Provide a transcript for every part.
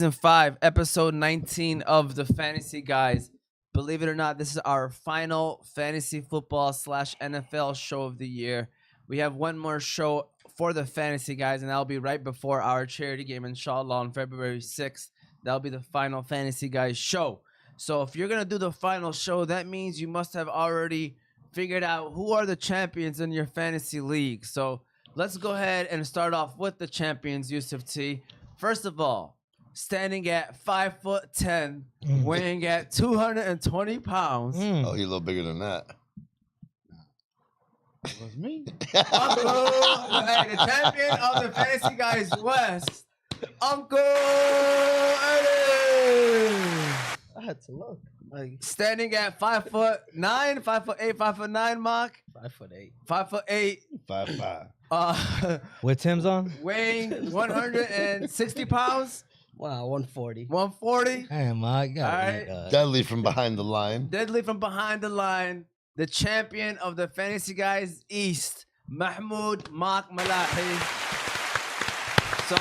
Season 5, episode 19 of the Fantasy Guys. Believe it or not, this is our final fantasy football / NFL show of the year. We have one more show for the Fantasy Guys, and that'll be right before our charity game, inshallah, on February 6th. That'll be the final Fantasy Guys show. So if you're going to do the final show, that means you must have already figured out who are the champions in your fantasy league. So let's go ahead and start off with the champions, Yusuf T. First of all, standing at 5'10", weighing at 220 pounds. Oh, you're a little bigger than that. It was me. Uncle, hey, the champion of the Fantasy Guys West, Uncle Eddie. I had to look. Like Standing at 5'9", 5'8", 5'9", Mark. 5'8". 5'8". 5'5". With Tim's on? Weighing 160 pounds. Wow, 140. 140. Hey, my God. All right. Deadly from behind the line. Deadly from behind the line, the champion of the Fantasy Guys East, Mahmoud Mark Malahi. So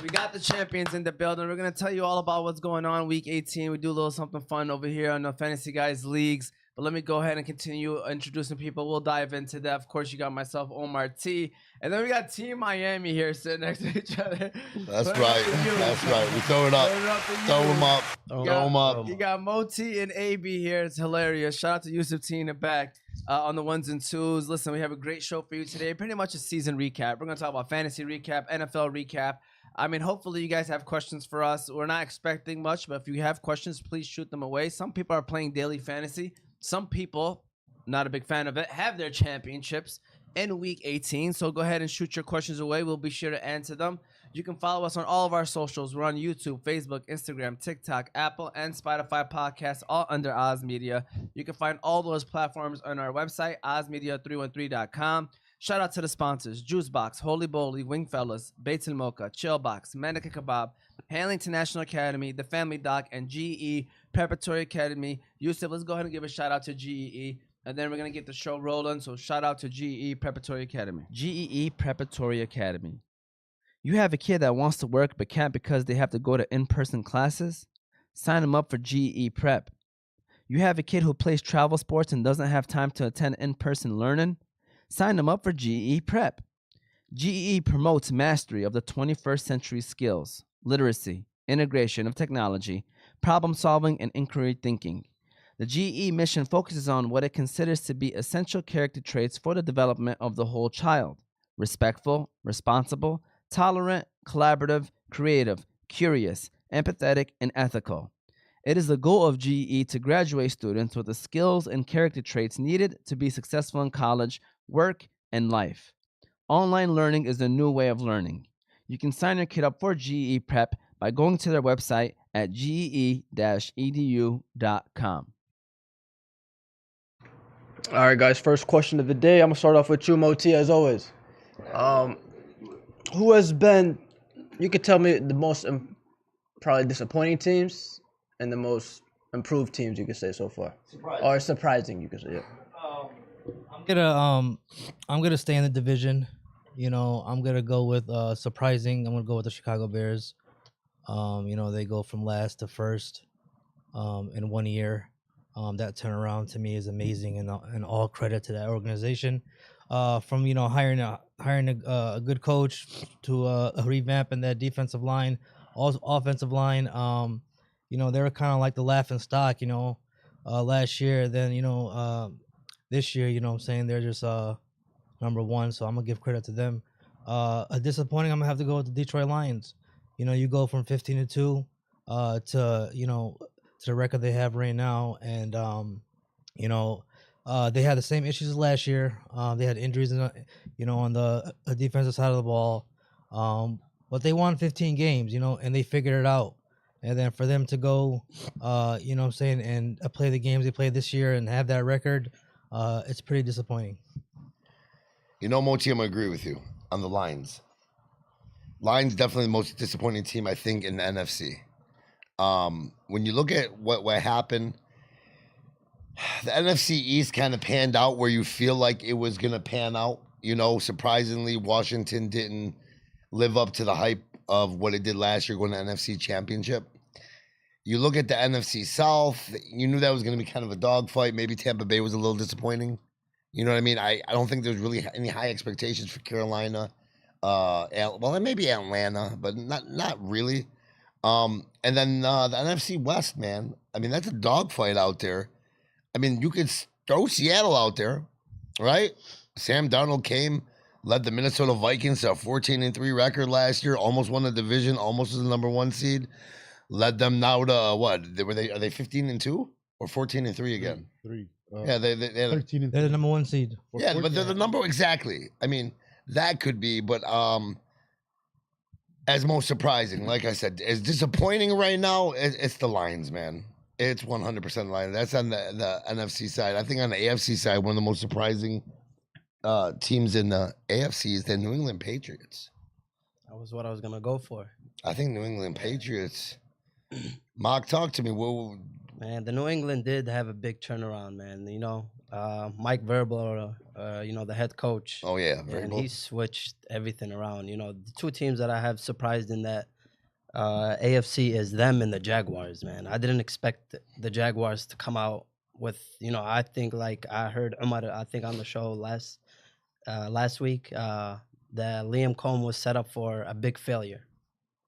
we got the champions in the building. We're going to tell you all about what's going on week 18. We do a little something fun over here on the Fantasy Guys Leagues. But let me go ahead and continue introducing people. We'll dive into that. Of course, you got myself, Omar T. And then we got Team Miami here sitting next to each other. That's right. That's right. We throw it up. Throw them up. Throw them up. You got Moti and AB here. It's hilarious. Shout out to Yusuf T in the back on the ones and twos. Listen, we have a great show for you today. Pretty much a season recap. We're going to talk about fantasy recap, NFL recap. I mean, hopefully you guys have questions for us. We're not expecting much, but if you have questions, please shoot them away. Some people are playing daily fantasy. Some people, not a big fan of it, have their championships in week 18. So go ahead and shoot your questions away. We'll be sure to answer them. You can follow us on all of our socials. We're on YouTube, Facebook, Instagram, TikTok, Apple, and Spotify podcasts, all under Oz Media. You can find all those platforms on our website, ozmedia313.com. Shout out to the sponsors: Juicebox, Holy Bowly, Wingfellas, Bates & Mocha, Chillbox, Manica Kebab, Hanley International Academy, The Family Doc, and GE Preparatory Academy. Yusuf, let's go ahead and give a shout out to GEE, and then we're going to get the show rolling. So shout out to GEE Preparatory Academy. GEE Preparatory Academy. You have a kid that wants to work but can't because they have to go to in-person classes? Sign them up for GEE Prep. You have a kid who plays travel sports and doesn't have time to attend in-person learning? Sign them up for GEE Prep. GEE promotes mastery of the 21st century skills, literacy, integration of technology, problem solving, and inquiry thinking. The GEE mission focuses on what it considers to be essential character traits for the development of the whole child: respectful, responsible, tolerant, collaborative, creative, curious, empathetic, and ethical. It is the goal of GEE to graduate students with the skills and character traits needed to be successful in college, work, and life. Online learning is the new way of learning. You can sign your kid up for GEE Prep by going to their website at gee-edu.com. All right, guys. First question of the day. I'm gonna start off with you, Moti, as always. Who has been? You could tell me the most probably disappointing teams and the most improved teams, you could say so far, or surprising, you could say. Yeah. I'm gonna stay in the division. You know, I'm gonna go with surprising. I'm gonna go with the Chicago Bears. They go from last to first in 1 year. That turnaround to me is amazing, and all credit to that organization. From hiring a good coach to revamping that defensive line, also offensive line. They were kind of like the laughing stock, last year. Then this year, what I'm saying, they're just number one. So I'm gonna give credit to them. A disappointing, I'm gonna have to go with the Detroit Lions. You go from 15-2 to the record they have right now, and they had the same issues as last year. They had injuries, on the defensive side of the ball, but they won 15 games, and they figured it out. And then for them to go, and play the games they played this year and have that record, it's pretty disappointing. Moti, I'm going to agree with you on the Lions. Lions definitely the most disappointing team, I think, in the NFC. When you look at what happened, the NFC East kind of panned out where you feel like it was going to pan out. Surprisingly, Washington didn't live up to the hype of what it did last year going to NFC Championship. You look at the NFC South, you knew that was going to be kind of a dogfight. Maybe Tampa Bay was a little disappointing. You know what I mean? I don't think there's really any high expectations for Carolina. Well, maybe Atlanta, but not really. And then the NFC West, man. I mean, that's a dogfight out there. I mean, you could throw Seattle out there, right? Sam Darnold came, led the Minnesota Vikings to a 14-3 record last year, almost won the division, almost was the number 1 seed. Led them now to what? Are they 15-2 or 14-3 again? Three. Yeah, they had 13 and They're the three. number 1 seed. yeah, but they're the number exactly. I mean, that could be, but as most surprising, like I said, as disappointing right now, it's the Lions, man. It's 100% Lions. That's on the NFC side. I think on the AFC side, one of the most surprising teams in the AFC is the New England Patriots. That was what I was gonna go for. I think New England Patriots. Mark, talk to me. Well, Man, the New England did have a big turnaround, man. You know, Mike Vrabel, you know, the head coach. oh yeah, And very he switched everything around. You know, the two teams that I have surprised in that AFC is them and the Jaguars, man. I didn't expect the Jaguars to come out with, you know, I think like I heard I think on the show last week that Liam Cohn was set up for a big failure.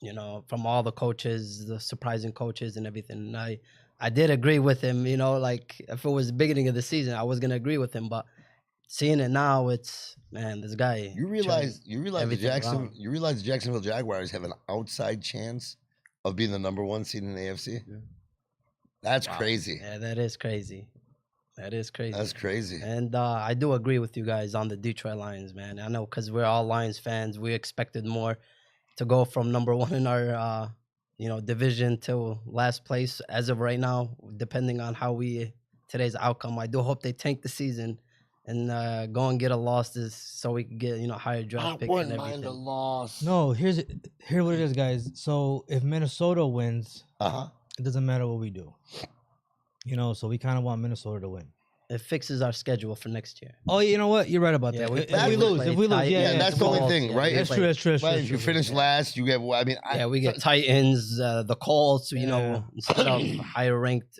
You know, from all the coaches, the surprising coaches and everything. And I did agree with him, you know, like if it was the beginning of the season, I was gonna agree with him, but seeing it now, it's man, this guy. You realize everything around. the Jacksonville Jaguars have an outside chance of being the number 1 seed in the AFC. Yeah. That's crazy. Yeah, that is crazy. That is crazy. That's crazy. And I do agree with you guys on the Detroit Lions, man. I know because we're all Lions fans. We expected more to go from number 1 in our you know, division to last place as of right now, depending on how today's outcome. I do hope they tank the season and go and get a loss so we can get, you know, higher draft pick and wouldn't mind a everything. loss. No, here what it is, guys. So if Minnesota wins, Uh-huh. it doesn't matter what we do. You know, so we kind of want Minnesota to win. It fixes our schedule for next year. Oh, you know what? You're right about Yeah, that. we If play- we we lose, play if we lose, tight- yeah, Yeah, yeah, that's the only Colts, thing, yeah, right? we That's play- true. That's true. That's Right, true. if you that's finish last, you get. I mean, Yeah, we get Titans, the Colts, you know, instead of higher ranked,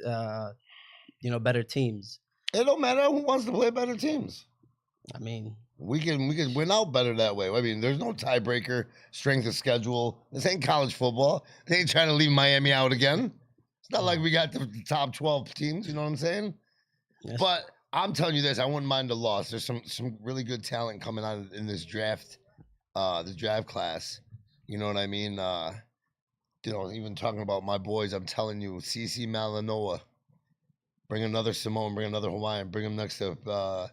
you know, better teams. it don't matter who wants to play better teams. I mean, We can win out better that way. I mean, there's no tiebreaker, strength of schedule. This ain't college football. They ain't trying to leave Miami out again. It's not like we got the top 12 teams. You know what I'm saying? yes. But I'm telling you this, I wouldn't mind a loss. There's some really good talent coming out in this draft class. You know what I mean? You know, even talking about my boys, I'm telling you, CC Malinois, bring another Simone, bring another Hawaiian, bring him next to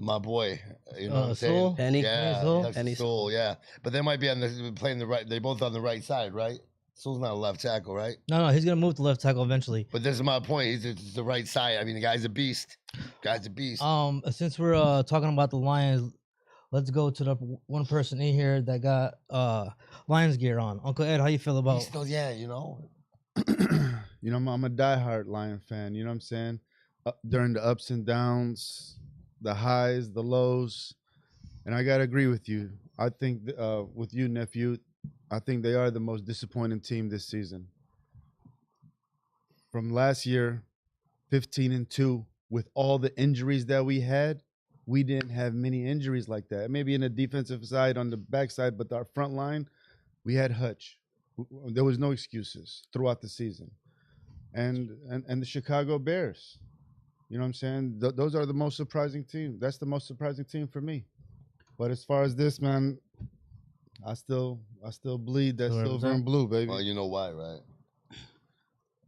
my boy. You know what I'm saying? Sewell? Penny. Yeah, Sewell? next to Penny Sewell, yeah. But they might be playing the right. They both on the right side, right? Sewell's not a left tackle, right? No, he's gonna move to left tackle eventually. But this is my point. It's the right side. I mean, the guy's a beast. Since we're talking about the Lions, let's go to the one person in here that got Lions gear on. Uncle Ed, how you feel about? He's still, yeah, you know. You know, I'm a diehard Lion fan. You know what I'm saying? During the ups and downs, the highs, the lows, and I gotta agree with you. I think with you, nephew, I think they are the most disappointing team this season. From last year, 15-2, with all the injuries that we had, we didn't have many injuries like that. Maybe in the defensive side, on the backside, but our front line, we had Hutch. There was no excuses throughout the season. And the Chicago Bears. You know what I'm saying? Those are the most surprising team. That's the most surprising team for me. But as far as this, man, I still bleed that silver and blue, baby. Well, you know why, right?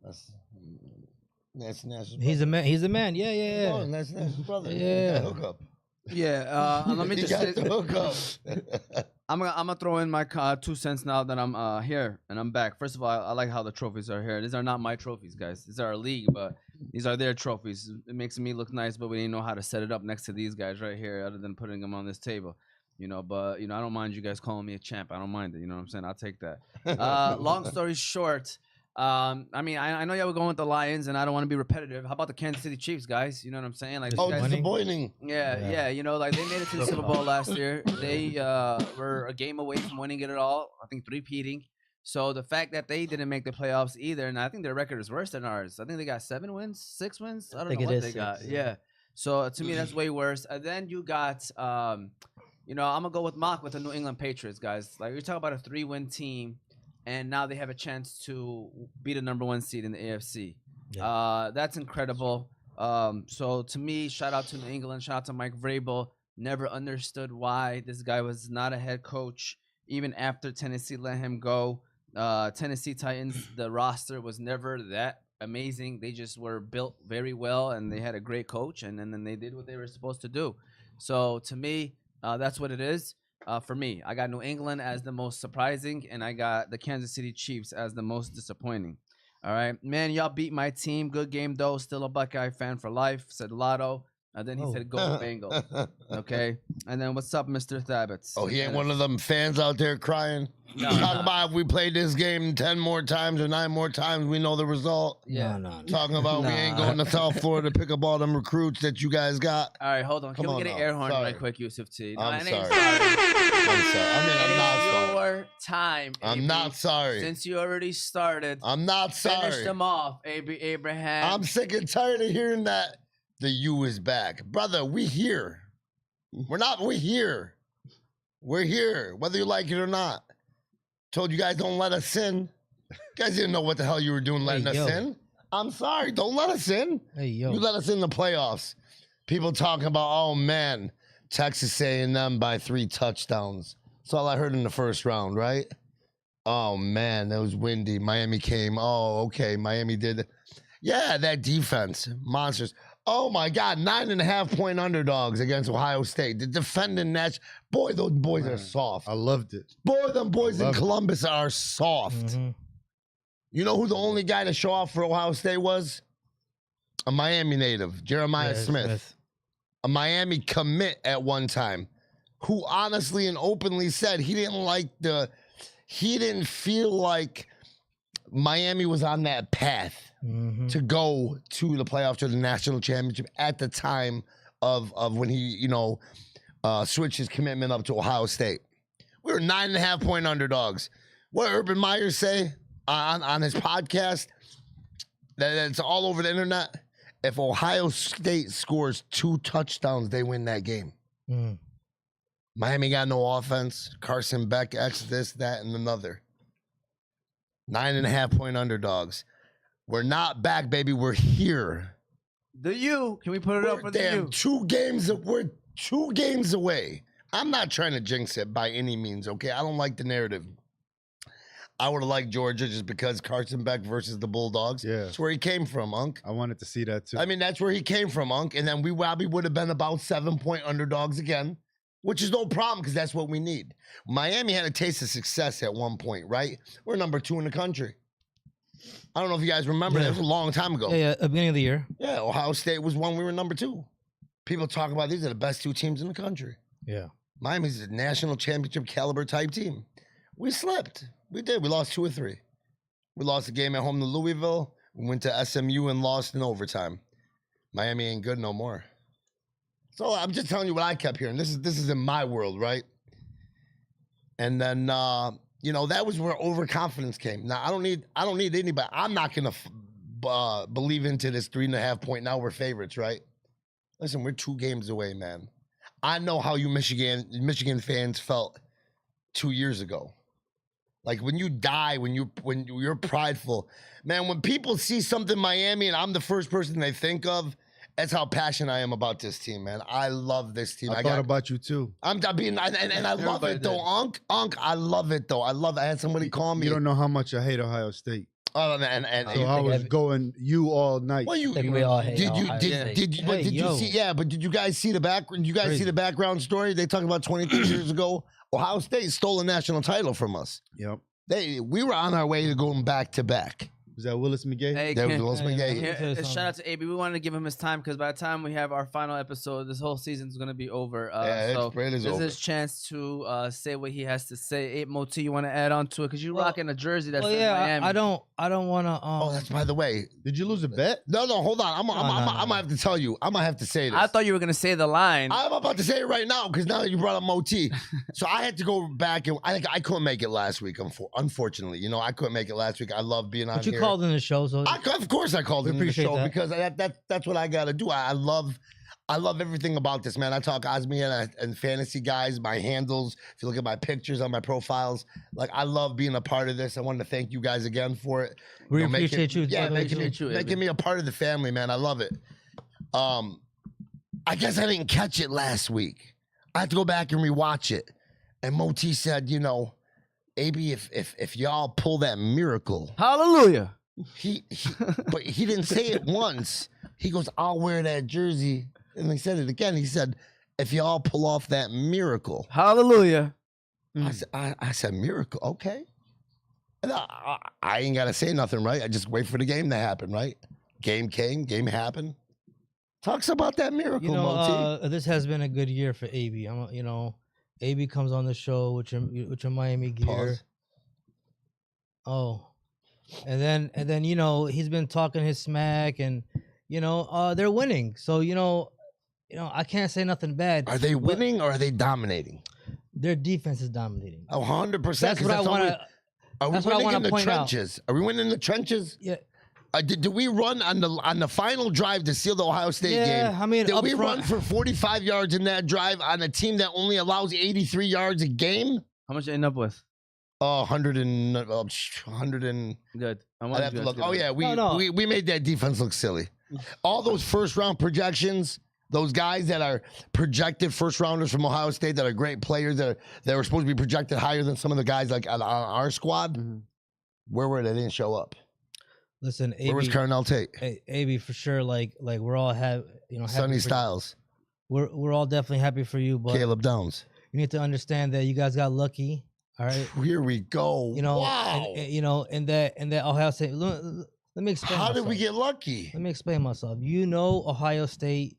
That's Nash's He's a man. He's a man. Yeah, yeah, yeah. Oh, that's Nash's brother. Yeah. He got hook up. Yeah, let me He just got say, the hook up. I'm gonna throw in my 2 cents now that I'm here and I'm back. First of all, I like how the trophies are here. These are not my trophies, guys. These are our league, but these are their trophies. It makes me look nice, but we didn't know how to set it up next to these guys right here, other than putting them on this table. You know, but you know, I don't mind you guys calling me a champ. I don't mind it. You know what I'm saying? I'll take that. Long story short, I mean, I know y'all were going with the Lions, and I don't want to be repetitive. How about the Kansas City Chiefs, guys? You know what I'm saying? Like, Oh, you guys- disappointing. yeah. You know, like they made it to the Super Bowl last year. They were a game away from winning it all. I think three-peating. So the fact that they didn't make the playoffs either, and I think their record is worse than ours. I think they got 7 wins, 6 wins. I don't think know it what is they got. 6, Yeah. So to me, that's way worse. And then you got, you know, I'm gonna go with Mock with the New England Patriots, guys. Like you're talking about a 3-win team, and now they have a chance to be the #1 seed in the AFC. Yeah. That's incredible. So to me, shout out to New England, shout out to Mike Vrabel. Never understood why this guy was not a head coach, even after Tennessee let him go. Tennessee Titans, the roster was never that amazing. They just were built very well, and they had a great coach, and then they did what they were supposed to do. So to me, that's what it is. For me, I got New England as the most surprising, and I got the Kansas City Chiefs as the most disappointing. All right, man, y'all beat my team. Good game though. Still a Buckeye fan for life. Said Lotto. And then he said, "Go Bengals." Okay. And then what's up, Mr. Thabbets? Oh, he ain't one of them fans out there crying. No, Talking about if we played this game 10 more times or 9 more times, we know the result. Yeah. No. Talking about we ain't going to South Florida to pick up all them recruits that you guys got. All right, hold on. Can Come we on get an now. air horn Sorry. right quick, Yusuf T? No, I'm it ain't sorry. I'm sorry. I mean, I'm not It's sorry. your time. I'm AB. not sorry. Since you already started, I'm not finish sorry. them off, Abraham. I'm sick and tired of hearing that the U is back. Brother, we here. We're here. We're here, whether you like it or not. Told you guys don't let us in. You guys didn't know what the hell you were doing letting us yo. in. I'm sorry, don't let us in. Hey, yo. You let us in the playoffs. People talking about, oh man, Texas A&M by 3 touchdowns. That's all I heard in the first round, right? Oh man, that was windy. Miami came. Oh, okay, Miami did. Yeah, that defense, monsters. Oh my God, 9.5-point underdogs against Ohio State. The defending Nash. Boy, those boys are soft. I loved it. Boy, them boys in Love it. Columbus are soft. Mhm. You know who the only guy to show off for Ohio State was? A Miami native, Jeremiah Yeah, Smith. A Miami commit at one time, who honestly and openly said he didn't feel like Miami was on that path Mhm. to go to the playoffs or the national championship at the time of when he, switched his commitment up to Ohio State. We were 9.5-point underdogs. What did Urban Meyer say on his podcast? That's all over the internet. If Ohio State scores 2 touchdowns, they win that game. Mm. Miami got no offense. Carson Beck, X, this, that, and another. 9.5-point underdogs. We're not back, baby. We're here. The U. Can we put it up We're for the damn U? 2 games. We're 2 games away. I'm not trying to jinx it by any means, okay? I don't like the narrative. I would have liked Georgia just because Carson Beck versus the Bulldogs. Yeah. That's where he came from, Unc. I wanted to see that too. I mean, that's where he came from, Unc. And then we probably would have been about 7-point underdogs again, which is no problem because that's what we need. Miami had a taste of success at one point, right? We're number 2 in the country. I don't know if you guys remember. Yeah. That was a long time ago. Yeah, at the beginning of the year. Yeah, Ohio State was one. We were number 2. People talk about these are the best 2 teams in the country. Yeah. Miami's a national championship caliber type team. We slipped. We did. We lost 2 or 3. We lost a game at home to Louisville. We went to SMU and lost in overtime. Miami ain't good no more. So I'm just telling you what I kept hearing. This is in my world, right? And then that was where overconfidence came. Now I don't need anybody. I'm not gonna believe into this 3.5-point. Now we're favorites, right? Listen, we're 2 games away, man. I know how you Michigan fans felt 2 years ago. Like when you die, when you're prideful, man. When people see something Miami and I'm the first person they think of, that's how passionate I am about this team, man. I love this team. I thought about you too. I love it though, Unc. I love it though. I had somebody call me. You don't know how much I hate Ohio State. Oh, and So I was going you all night. well, you think we all hate did you Ohio did State. you but Hey, did you yo. see? Yeah, but did you guys see the background? You guys see the background story? They talked about 23 years ago. Ohio State stole a national title from us. Yep. We were on our way to going back to back. Was that Willis McGay? Hey, There was Ken, Willis Hey, McGay. yeah. here, Tell you shout something. out to AB. We wanted to give him his time because by the time we have our final episode, this whole season's gonna be over. Yeah, So it's great as this is over. his chance to say what he has to say. Hey, Moti, you want to add on to it because you Well- rocking a jersey that Well, says yeah, Miami. I don't want to. Oh, that's by the way. Did you lose a bet? No, hold on. I'm no, gonna have to tell you. I'm gonna have to say this. I thought you were gonna say the line. I'm about to say it right now because now that you brought up Moti. So I had to go back and I couldn't make it last week. Unfortunately, I couldn't make it last week. I love being on But you here. called in the show, so Of course I called We him in the appreciate show that. because that's what I gotta do. I love everything about this, man. I talk Osmi and Fantasy Guyz, my handles. If you look at my pictures on my profiles, like I love being a part of this. I wanted to thank you guys again for it. we making- appreciate you. Yeah, by the way, making too. you, me a part of the family, man. I love it. I guess I didn't catch it last week. I have to go back and rewatch it. And Moti said, AB, if y'all pull that miracle, Hallelujah. but he didn't say it once. He goes, I'll wear that jersey. And he said it again. He said, if y'all pull off that miracle. Hallelujah. I said, miracle, okay. And I ain't got to say nothing, right? I just wait for the game to happen, right? Game came, game happened. Talks about that miracle, Moti. This has been a good year for AB. AB comes on the show with your Miami gear. Pause. Oh, and then he's been talking his smack, and they're winning. So I can't say nothing bad. Are they winning or are they dominating? Their defense is dominating. 100%. That's what I want to. Are we that's what I winning wanna in the point out. trenches? Are we winning in the trenches? Yeah. Did we run on the final drive to seal the Ohio State Yeah, game? I mean, did up we front- run for 45 yards in that drive on a team that only allows 83 yards a game? How much you end up with? 100 and Good. I'd have to look. Oh yeah, No. we made that defense look silly. All those first round projections, those guys that are projected first rounders from Ohio State that are great players that were supposed to be projected higher than some of the guys like on our squad. Where were they? Didn't show up. Listen, Where was AB, Carnell Tate? AB for sure. Like we're all happy Sonny for- Styles, We're all definitely happy for you, but Caleb Downs. you need to understand that you guys got lucky. All right. Here we go. Wow. And that Ohio State. Let me explain. How did we myself. get lucky? Let me explain myself. Ohio State,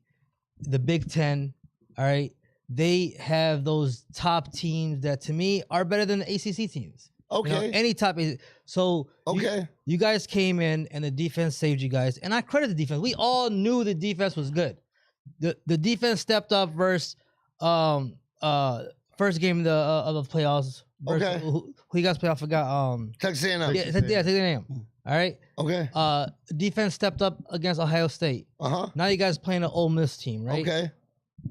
the Big Ten. All right, they have those top teams that to me are better than the ACC teams. Okay. Any top. So Okay. you guys came in and the defense saved you guys, and I credit the defense. We all knew the defense was good. The defense stepped up versus first game of the playoffs. Versus, Okay. Who you guys play? I forgot. Texas A&M. Yeah, Texas A&M. All right. Okay. Defense stepped up against Ohio State. Uh-huh. Now you guys playing an Ole Miss team, right? Okay.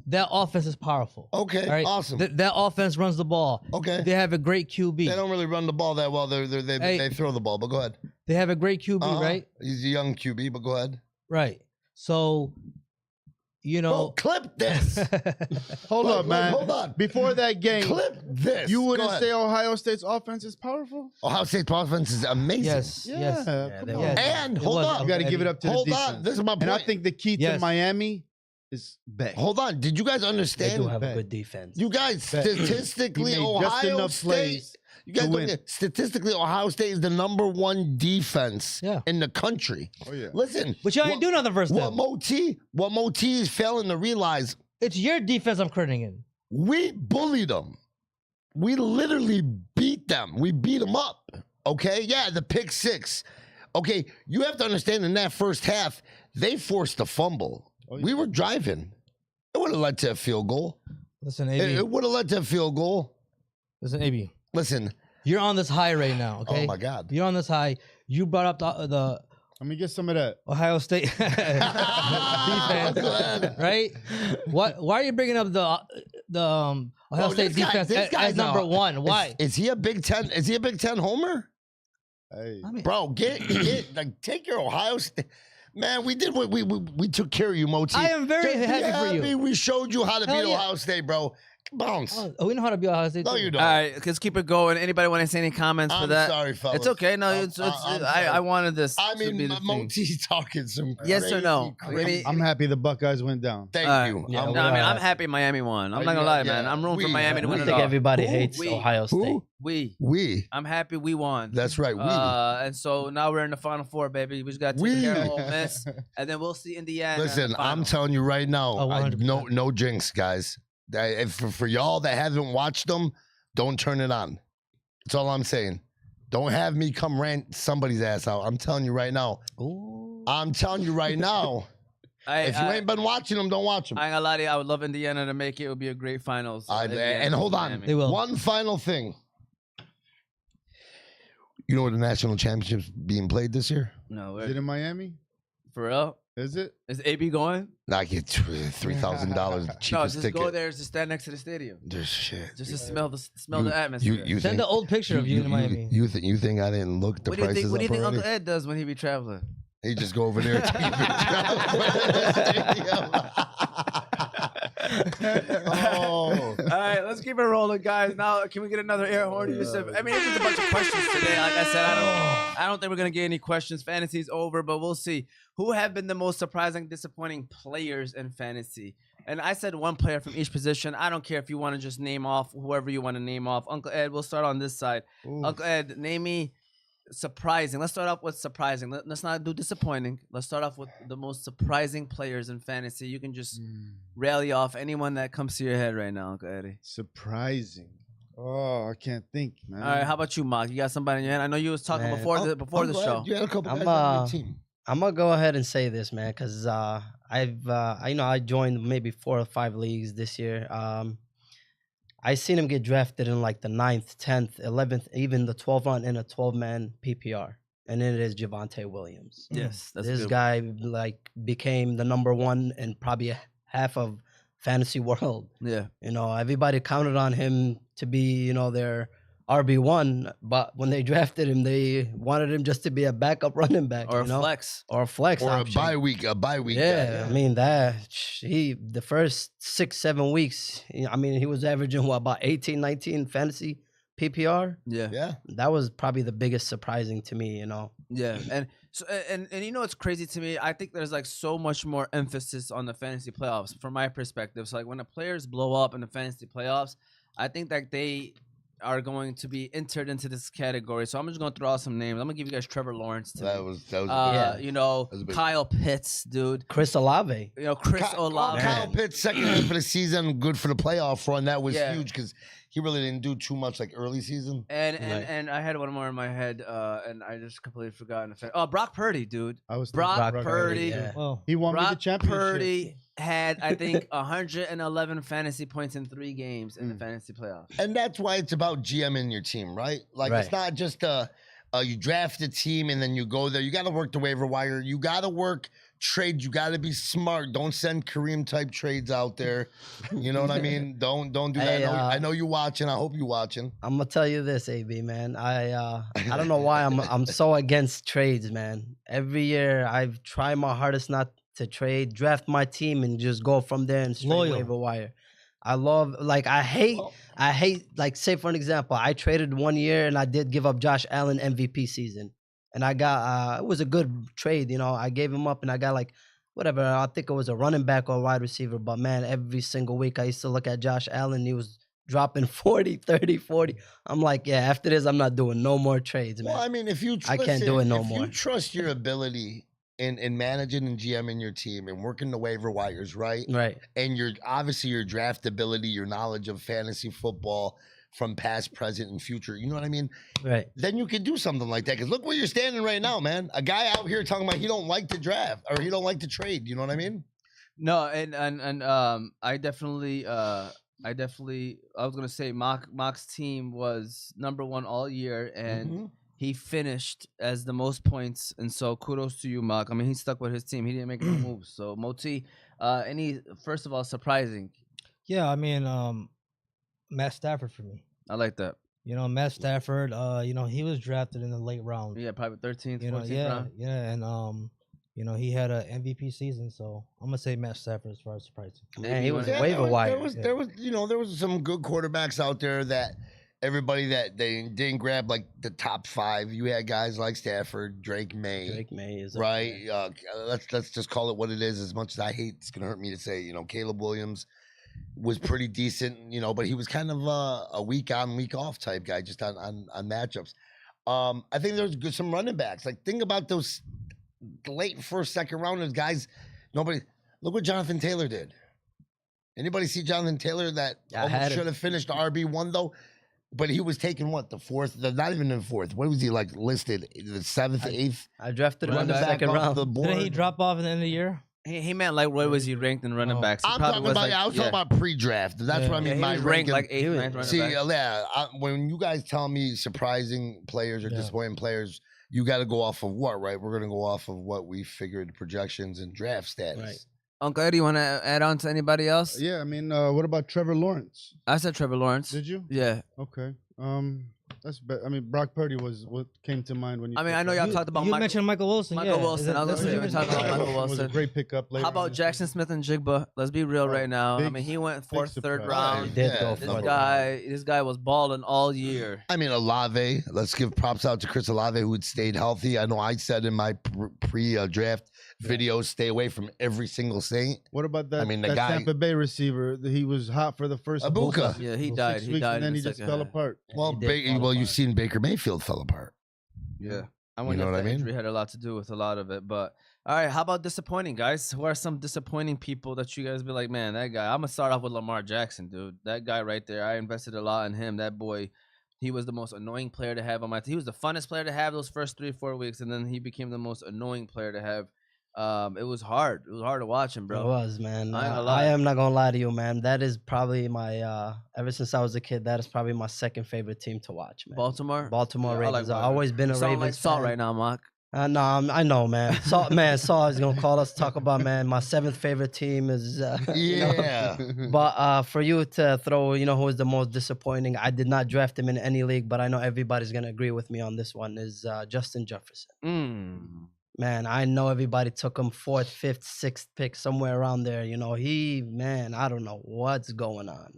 That offense is powerful. Okay. All right? Awesome. That offense runs the ball. Okay. They have a great QB. They don't really run the ball that well. They Hey. throw the ball, but go ahead. They have a great QB, Uh-huh. right? He's a young QB, but go ahead. Right. So, Bro, clip this. Hold Look, up, man. hold on. Before that game, Clip this. you Go wouldn't ahead. say Ohio State's offense is powerful? Ohio State's offense is amazing. yes. Yes. come they on. were. And It hold was. on. You got to give it up to Hold the on. defense. This is my point. And I think the key to Yes. Miami is Beck. Hold on. Did you guys They understand? do have a Bet. good defense. You guys, statistically, He made just Ohio enough State. plays You guys to don't win. get, statistically, Ohio State is the #1 defense Yeah. in the country. Oh, yeah. Listen, But y'all ain't do nothing versus what them. Moti is failing to realize. It's your defense I'm critiquing. We bullied them. We literally beat them. We beat them up. Okay? Yeah, the pick six. Okay, you have to understand in that first half, they forced a fumble. Oh, yeah. We were driving. It would have led to a field goal. Listen, It, AB. would have led to a field goal. Listen, AB. Listen, You're on this high right now, okay? oh my God. You're on this high. You brought up the Let me get some of that. Ohio State defense, Go ahead. right? Why are you bringing up the Ohio Bro, State defense this guy's as number not- one? Why? Is he a Big Ten? Is he a Big Ten homer? Hey. I mean, Bro, get like take your Ohio State. Man, we did what we took care of you, Moti. I am very Just be happy for you. We showed you how to Hell beat yeah. Ohio State, bro. Bounce. Oh, we know how to be on Ohio State. No, too. you don't. All right, let's keep it going. Anybody want to say any comments for I'm that? sorry, fellas. It's okay. No, I'm it's sorry. I wanted this. I to be mean, the thing. Moti's talking some Yes or no? crazy. I'm happy the Buckeyes went down. Thank All right. you. Yeah, I'm- No, I mean, I'm Yeah. happy Miami won. I'm Oh, not gonna yeah, lie, man. yeah. I'm rooting for We- Miami to we win I it think all. everybody Who? hates We- Ohio State. Who? We. I'm happy we won. That's right. We. And so now we're in the Final Four, baby. We just got to take care of Ole Miss, and then we'll see Indiana. in the Listen, I'm final. telling you right now, Oh, 100%. no jinx, guys. For y'all that haven't watched them, don't turn it on. That's all I'm saying. Don't have me come rant somebody's ass out. I'm telling you right now. Ooh. I'm telling you right now. If you ain't been watching them, don't watch them. I ain't gonna lie to you, I would love Indiana to make it. It would be a great finals. Indiana And hold on. Miami. They will. One final thing. You know where the national championship's being played this year? No, Is it in Miami? for real? Is it? Is AB going? I get $3,000 No, cheapest just ticket. go there to stand next to the stadium. There's shit. Just to smell the atmosphere. You Send think, the old picture of you in Miami. You think I didn't look the what do you prices think? What do you up think already? Uncle Ed does when he be traveling? He just go over there and take a picture. Oh. All right, let's keep it rolling, guys. Now, can we get another air horn? Yusuf? I mean, it's just a bunch of questions today. Like I said, I don't think we're gonna get any questions. Fantasy's over, but we'll see. Who have been the most surprising, disappointing players in fantasy? And I said one player from each position. I don't care if you want to just name off whoever you want to name off. Uncle Ed, we'll start on this side. Ooh. Uncle Ed, name me surprising. Let's start off with surprising. Let's not do disappointing. Let's start off with the most surprising players in fantasy. You can just rally off anyone that comes to your head right now, Uncle Eddie. Surprising. Oh, I can't think, man. All right, how about you, Mark? You got somebody in your hand? I know you was talking Man. before the show. You had a couple I'm, guys on your team. I'm gonna go ahead and say this, man, because I joined maybe 4 or 5 leagues this year. I seen him get drafted in like the 9th, 10th, 11th, even the 12th round in a 12-man PPR, and it is Javonte Williams. Yes, that's This good. guy like became the number one in probably half of fantasy world. Yeah, You know, everybody counted on him to be, their RB1, but when they drafted him, they wanted him just to be a backup running back, or a you know? flex. Or a flex Or a option. bye week Yeah, guy. I mean the first 6-7 weeks, he was averaging about 18, 19 fantasy PPR. Yeah, Yeah. That was probably the biggest surprising to me, yeah, and so and you know what's crazy to me? I think there's like so much more emphasis on the fantasy playoffs from my perspective. So like when the players blow up in the fantasy playoffs, I think that they are going to be entered into this category. So I'm just gonna throw out some names. I'm gonna give you guys Trevor Lawrence. That was Yeah. You know, That was a big- Kyle Pitts, dude. Chris Olave. You know, Chris Olave. Kyle Pitts, second half of the season, good for the playoff run. That was Yeah. huge because he really didn't do too much like early season. And Right. and I had one more in my head, and I just completely forgot. Oh, Brock Purdy, dude. I was Brock thinking Purdy. yeah. Well, He won me the Brock championship. Purdy had, I think, 111 fantasy points in 3 games in the Mm. fantasy playoffs. And that's why it's about GMing your team, right? Like it's Right. not just you draft a team and then you go there. You got to work the waiver wire. You got to work trades. You got to be smart. Don't send Kareem type trades out there. You know what I mean? Don't do that. Hey, I know you watching. I hope you watching. I'm gonna tell you this, AB man. I don't know why I'm so against trades, man. Every year I've tried my hardest not to trade, draft my team, and just go from there and straight Loyal. waiver wire. I love I hate like say for an example, I traded 1 year and I did give up Josh Allen MVP season, and I got it was a good trade. I gave him up and I got like whatever. I think it was a running back or a wide receiver, but man, every single week I used to look at Josh Allen. He was dropping 40, 30, 40. I'm like, yeah, after this, I'm not doing no more trades, man. Well, I mean, if you I can't do it no if more. you trust your ability in managing and GMing your team and working the waiver wires, right? Right. And your obviously your draft ability, your knowledge of fantasy football from past, present, and future. You know what I mean? Right. Then you can do something like that. Because look where you're standing right now, man. A guy out here talking about he don't like to draft or he don't like to trade. You know what I mean? No, and I definitely I was gonna say Mock's team was number 1 all year, and Mhm. he finished as the most points. And so kudos to you, Mock. I mean, he stuck with his team. He didn't make no moves. So Moti, first of all, surprising. yeah, I mean, Matt Stafford for me. I like that. Matt Stafford. He was drafted in the late round. Yeah, probably 13th, 14th Yeah, round. yeah, and You know, he had a MVP season, so I'm gonna say Matt Stafford as far as surprising. Man, he was Yeah, waiver wire. There was some good quarterbacks out there that everybody that they didn't grab like the top 5. You had guys like Stafford, Drake May, is up right? there. Let's just call it what it is. As much as I hate, it's gonna hurt me to say, Caleb Williams was pretty decent, but he was kind of a week on, week off type guy, just on matchups. I think there's some running backs. Like, think about those late first, second rounders, guys. Nobody look what Jonathan Taylor did. Anybody see Jonathan Taylor that almost should have finished RB1 though? But he was taking what, the 4th? Not even in the 4th. What was he like listed? The 7th, 8th? I drafted him in the Running back second off round. the board. Didn't he drop off at the end of the year? He meant like what was he ranked in running Oh. backs? He I'm probably talking was, about. like, I was talking about pre-draft. That's what I mean. he My was ranked ranking. like 8th, 9th running See, back. when you guys tell me surprising players or disappointing players, you got to go off of what, right? We're going to go off of what we figured projections and draft status. Right. Uncle Eddie, you want to add on to anybody else? Yeah, I mean, what about Trevor Lawrence? I said Trevor Lawrence. Did you? Yeah. Okay. I mean, Brock Purdy was what came to mind when you. I mean, I know y'all talked about You Michael. mentioned Michael Wilson. Michael yeah. Wilson, I was that's gonna say, what we're you talking about mentioned. Michael was a Wilson. great pickup later. How in about the Jackson season. Smith and Jigba? Let's be real right now. I big- mean, he went 4th, 3rd surprise. round. He did Yeah, go this for it. This guy was balling all year. I mean, Olave. Let's give props out to Chris Olave, who had stayed healthy. I know I said in my pre-draft video, stay away from every single Saint. What about that? I mean, the that guy- Tampa Bay receiver. He was hot for the first. Abuka. Yeah, he those died. 6 He weeks, died and in then the he just second fell half. apart. Well, He did fall you've apart. seen Baker Mayfield fell apart. Yeah. I You wonder know if what I that mean? injury had a lot to do with a lot of it. But all right, how about disappointing, guys? Who are some disappointing people that you guys be like, man, that guy? I'm gonna start off with Lamar Jackson, dude. That guy right there. I invested a lot in him. That boy, he was the most annoying player to have on my team. He was the funnest player to have those first 3-4 weeks, and then he became the most annoying player to have. It was hard. It was hard to watch him, It bro. was, man. I ain't gonna I lie. am not gonna lie to you, man. That is probably my ever since I was a kid, that is probably my second favorite team to watch, man. Baltimore. Baltimore Yeah, I like Ravens. I've Baltimore. always been a You sound Ravens like Salt fan. right now, Mark. No, I know, man. Saul is gonna call us, talk about, man. My 7th favorite team is. Yeah. But for you to throw, who is the most disappointing? I did not draft him in any league, but I know everybody's gonna agree with me on this one. Is Justin Jefferson? Man, I know everybody took him 4th, 5th, 6th pick, somewhere around there. I don't know what's going on.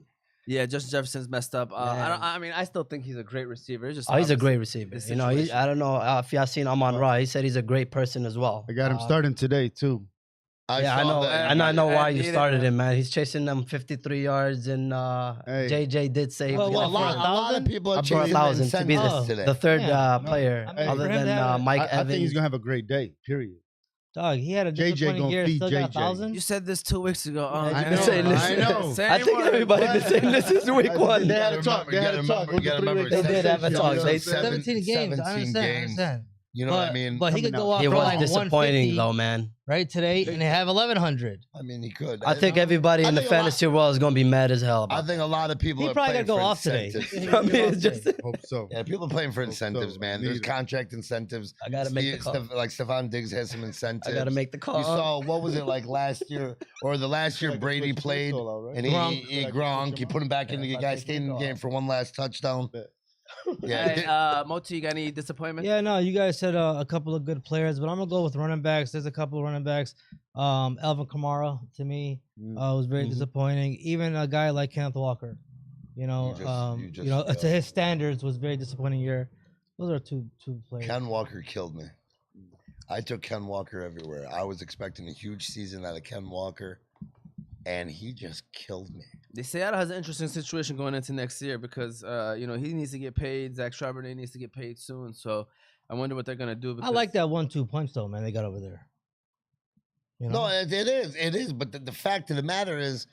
Yeah, Justin Jefferson's messed up. Man. I mean, I still think he's a great receiver. It's just Oh, he's a obviously great receiver. this I situation. don't know if y'all seen Amon Ra. He said he's a great person as well. I got him Uh, starting today too. Yeah, I saw know, that. and I know why you and- started him, man. He's chasing them 53 yards, and Hey. JJ did say Well, he's what, A gonna lot of people are I brought chasing 1,000 to be incentives the, today. the third Yeah, no, player I mean, other for him than to have- Mike I Evans. think he's gonna have a great day. Period. Dog, he had a JJ disappointing gonna year. feed Still got JJ. 1,000. You said this 2 weeks ago. Oh, Yeah, I you've been know, saying this. I know. Say I think anymore. everybody been saying this is week one. They had a You talk. They had a talk. you gotta remember, They did have a talk. They- 17 games. I 17 understand. I games. understand. You know what I mean? But he could Coming go out. off He for was like disappointing 150 though, man. right today and have 1,100. I mean, he could. I think know. everybody I in the think a lot- fantasy world is gonna be mad as hell I about think a lot of people He are probably playing gotta go for off today. incentives. He I gotta mean, go off it's just today. Hope so. Yeah, people playing for Hope incentives, so. man. Need There's it. contract incentives. I gotta make the call. Like Stephon Diggs has some incentives. I gotta make the call. You saw what was it like last year or the last year Like a Brady switch played solo, right? and Gronk. he Like a Gronk, switch he him put him back in the Yeah, guy like stayed in the a game for one last touchdown. Bet. Yeah, Hey, Moti, you got any disappointment? Yeah, no, you guys said a couple of good players, but I'm gonna go with running backs. There's a couple of running backs. Alvin Kamara to me was very disappointing. Even a guy like Kenneth Walker, You just- to his standards, was very disappointing year. Those are two players. Ken Walker killed me. I took Ken Walker everywhere. I was expecting a huge season out of Ken Walker, and he just killed me. They Seattle has an interesting situation going into next year because he needs to get paid. Zach Charbonnet needs to get paid soon. So I wonder what they're gonna do. I Because like that 1-2 punch though, man. They got over there. You know? No, it is. But the fact of the matter is,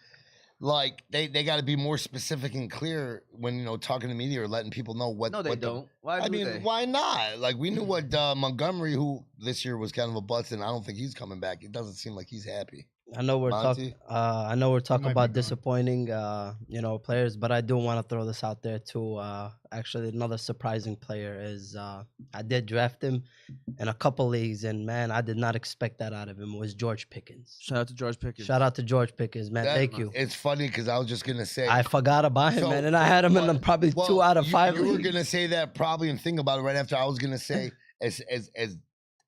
like, they got to be more specific and clear when talking to media or letting people know what. No, they what the- don't. Why? I do mean, they? why not? Like, we knew what Montgomery, who this year was kind of a bust, and I don't think he's coming back. It doesn't seem like he's happy. I know we're talking. Monty? I know we're talking might be about gone. disappointing, players, but I do want to throw this out there too. Actually, another surprising player is I did draft him in a couple leagues, and man, I did not expect that out of him. Was George Pickens. Shout out to George Pickens. Shout out to George Pickens, man. That- Thank you. It's funny because I was just gonna say. I forgot about him, So, man, and I had him in but- probably well, 2 out of 5 You were leagues. gonna say that probably and think about it right after I was gonna say, as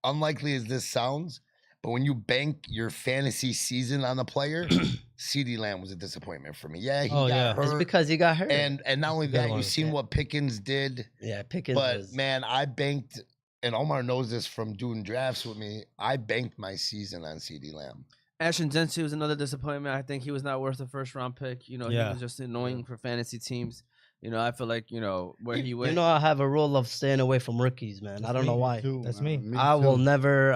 unlikely as this sounds, But when you bank your fantasy season on a player, CeeDee Lamb was a disappointment for me. Yeah, he got It's hurt. because he got hurt. And not only Good that, one. you've seen what Pickens did. Yeah, Pickens But was... man, I banked, and Omar knows this from doing drafts with me. I banked my season on CeeDee Lamb. Ashton Dempsey was another disappointment. I think he was not worth a first round pick. You know, he Yeah. was just annoying for fantasy teams. You know, I feel like, you know, where he You went. know, I have a rule of staying away from rookies, man. I That's don't know me. why. That's me. I will too. never.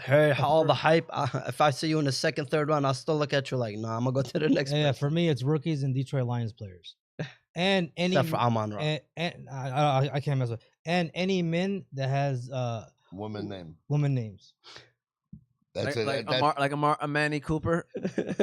Heard all the hype. If I see you in the second, third round, I'll still look at you like, nah, I'm gonna go to the next. Yeah, person. for me, it's rookies and Detroit Lions players, and any Except for Amon Ra. and I can't mess with and any men that has Woman name. woman names. That's like, it. like Amani Cooper.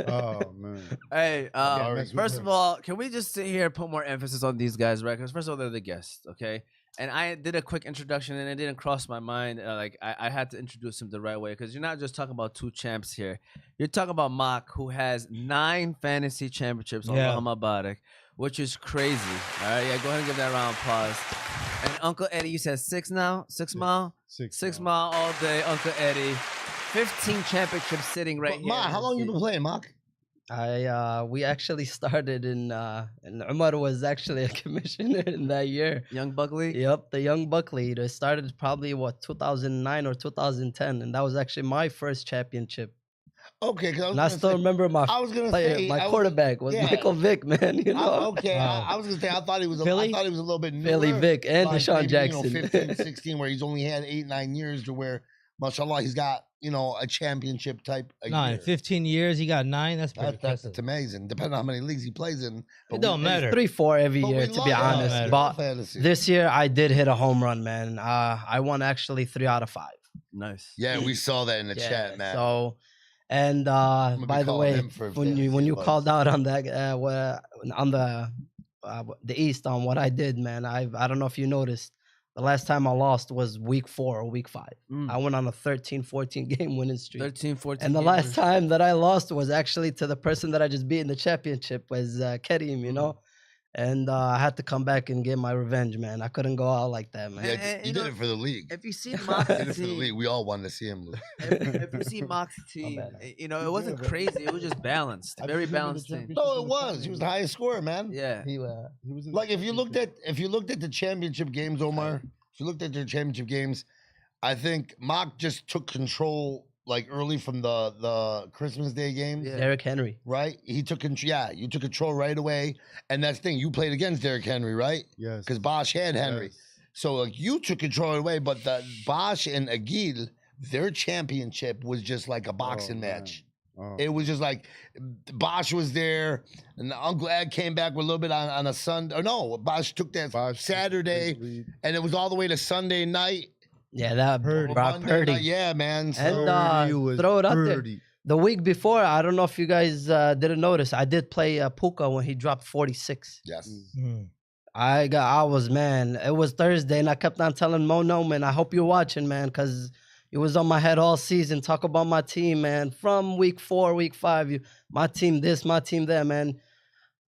Oh man. Hey, Sorry. mess with first her. of all, can we just sit here and put more emphasis on these guys, right? Because first of all, they're the guests, okay? And I did a quick introduction, and it didn't cross my mind. I had to introduce him the right way because you're not just talking about two champs here. You're talking about Mock, who has 9 fantasy championships on Yeah. Lombardi, which is crazy. All right, yeah, go ahead and give that round of applause. And Uncle Eddie, you said 6 now? 6 mile? 6 mile all day, Uncle Eddie. 15 championships sitting right here. Ma, how long you been playing, Mark? We actually started in and Umar was actually a commissioner in that year. Young Buckley? Yep, the Young Buckley. It started probably 2009 or 2010, and that was actually my first championship. Okay, because And I still remember my I was gonna player, say, my quarterback was yeah. Michael Vick, man. You know, okay, Wow. I was gonna say I thought he was. Philly? I thought he was a little bit newer. Philly Vick and like Deshaun maybe, Jackson. 15, 16, where he's only had 8, 9 years to where, mashallah, he's got a championship type. A No, year. in 15 years he got 9. That's pretty That's impressive. amazing. Depending on how many leagues he plays in. It don't matter. 3-4 every But year, we to love be it. honest. Matter. But Fantasy. this year I did hit a home run, man. I won actually 3 out of 5. Nice. Yeah, we saw that in the Yeah, chat, man. So, and gonna be by the calling way, him for when you fantasy called buzz. out on that on the East on what I did, man, I don't know if you noticed. The last time I lost was week 4 or week 5. I went on a 13-14 game winning streak. 13, 14. And the gamers. last time that I lost was actually to the person that I just beat in the championship was Kerim, you know. And I had to come back and get my revenge, man. I couldn't go out like that, man. Yeah, And, you you did know, it for the league. If you see You did Mox's it for the league. team, We all wanted to see him lose. if you see Mox's team, bad. you know, it wasn't crazy. It was just balanced. Very balanced team. No, it was. He was the highest scorer, man. Yeah. He was in Like if you looked at the championship games, Omar, if you looked at their championship games, I think Mock just took control like early from the Christmas Day games. Yeah. Derrick Henry. Right? He took control. Yeah, you took control right away. And that's the thing. You played against Derrick Henry, right? Yes. Because Bosch had Henry. Yes. So like you took control right away, but the Bosch and Aguil, their championship was just like a boxing man. match. Oh. It was just like Bosch was there, and Uncle Ed came back with a little bit on a Sunday. Or no, Bosch took that Bosch Saturday, lead. and it was all the way to Sunday night. Yeah, that Purdy. Brock Monday Purdy. night. Yeah, man. So, And He was throw it out there. Purdy. The week before, I don't know if you guys didn't notice, I did play Puka when he dropped 46. yes. Mm. It was Thursday, and I kept on telling Mono, man, I hope you're watching, man, because it was on my head all season. Talk about my team, man. From week 4, week 5, my team this, my team that, man.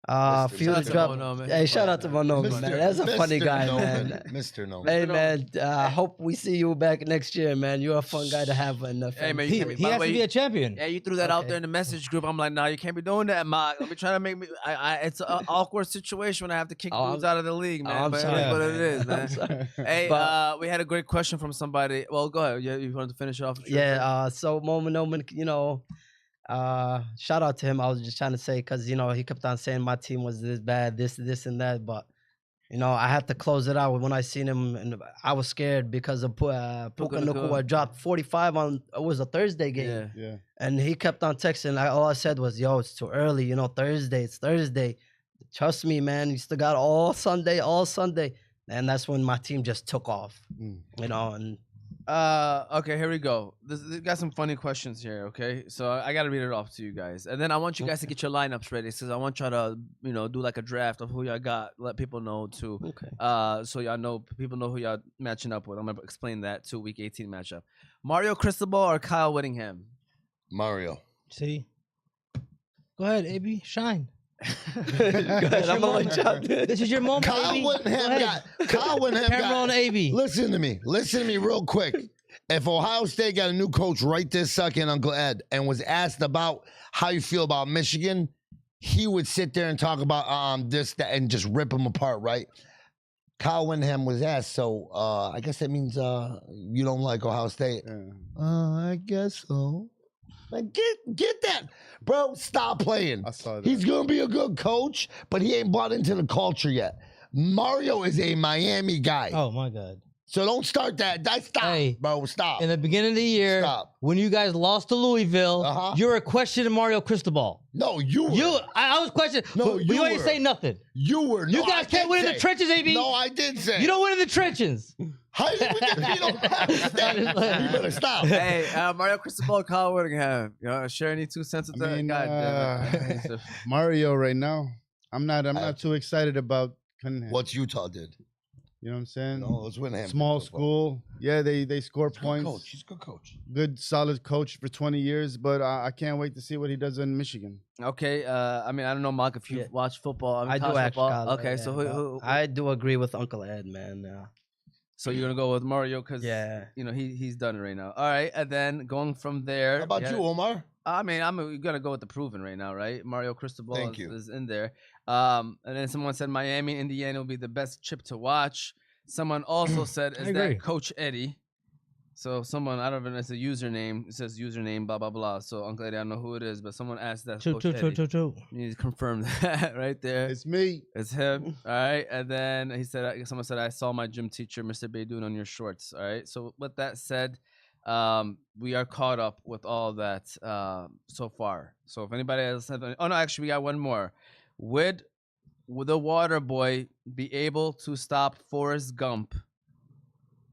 Mr. Few Shout out to drop. Mono, man. Hey, shout out to Mono, man. That's a funny Mr. guy, Noman. man. Mr. Noman. Hey, man, I hope we see you back next year, man. You're a fun guy to have in the Hey, man, family. you He, can't he by the has way, to be a champion. Yeah, you threw that out Okay. there in the message group. I'm like, nah, you can't be doing that, Mock. Don't be trying to make me. It's an awkward situation when I have to kick Oh, dudes out of the league, man. I'm but sorry, that's what it man. is, I'm man. sorry. Hey, But- we had a great question from somebody. Well, go ahead. Yeah, you wanted to finish off? Yeah, so Moman, shout out to him. I was just trying to say, because, he kept on saying my team was this bad, this and that. But, I had to close it out when I seen him. And I was scared because of Puka Nacua. Nacua dropped 45 on, it was a Thursday game. Yeah. Yeah. And he kept on texting. All I said was, yo, it's too early. Thursday, it's Thursday. Trust me, man. You still got all Sunday. And that's when my team just took off, Mm. and Okay, here we go. We got some funny questions here. Okay, so I gotta read it off to you guys, and then I want you guys to get your lineups ready, because I want y'all to, do like a draft of who y'all got. Let people know too. okay. So y'all know, people know who y'all matching up with. I'm gonna explain that too. Week 18 matchup: Mario Cristobal or Kyle Whittingham. Mario. See? Go ahead, AB. Shine. Go ahead, I'm gonna let y'all do it. This is your moment, Kyle AB. Go Whittingham ahead. got. Kyle Whittingham Camera on got. AB. Listen to me. Listen to me real quick. If Ohio State got a new coach right this second, Uncle Ed, and was asked about how you feel about Michigan, he would sit there and talk about this, that, and just rip them apart, right? Kyle Windham was asked, so I guess that means you don't like Ohio State. I guess so. Like, get that. Bro, stop playing. I saw that. He's going to be a good coach, but he ain't bought into the culture yet. Mario is a Miami guy. Oh my God. So don't start that. Stop, Hey, bro. Stop. In the beginning of the year, when you guys lost to Louisville, you were questioning Mario Cristobal. No, you were. I was questioning. No, but you ain't say nothing. You were. You No, guys I can't did win in say. the trenches, AB. No, I did say. You don't win in the trenches. How you beat Ohio State? You better stop. Hey, Mario Cristobal, Kyle Whittingham. You know, share any 2 cents with that? God damn it. Mario right now, I'm not too excited about Cunningham. What Utah did. You know what I'm saying? No, let's win him. Small school. Yeah, they score points. Good coach. He's a good coach. Good, solid coach for 20 years, but I can't wait to see what he does in Michigan. Okay, I mean, I don't know, Mark, if you watch football. I do college actually. football. Okay, so who I do agree with Uncle Ed, man. so you're gonna go with Mario because Yeah. you know he's done it right now. All right, and then going from there. How about you, Omar? I mean, we gotta go with the proven right now, right? Mario Cristobal is in there. And then someone said Miami, Indiana will be the best chip to watch. Someone also said, is that Coach Eddie? So someone, I don't know if it's a username. It says username, blah, blah, blah. So Uncle Eddie, I don't know who it is, but someone asked that. Coach Eddie. You need to confirm that right there. It's me. It's him. All right. And then he said, someone said, I saw my gym teacher, Mr. Beydoun, on your shorts. All right. So with that said, we are caught up with all that so far. So if anybody else have any, oh no, actually we got one more. Would the water boy be able to stop Forrest Gump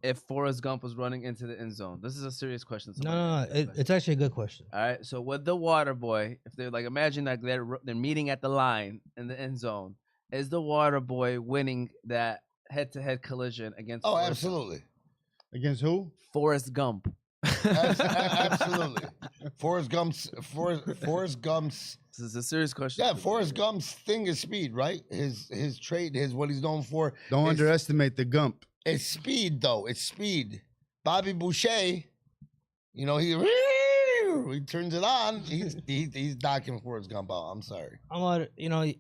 if Forrest Gump was running into the end zone? This is a serious question. No. It's actually a good question. All right. So would the water boy, if they're like, imagine like they're meeting at the line in the end zone, is the water boy winning that head-to-head collision against? Oh, Forrest absolutely. Against who? Forrest Gump. Absolutely. Forrest Gump's. This is a serious question. Yeah, Forrest Gump's thing is speed, right? His trait, what he's known for. Don't underestimate the Gump. It's speed, though. It's speed. Bobby Boucher, you know, he turns it on. He's knocking Forrest Gump out. I'm sorry.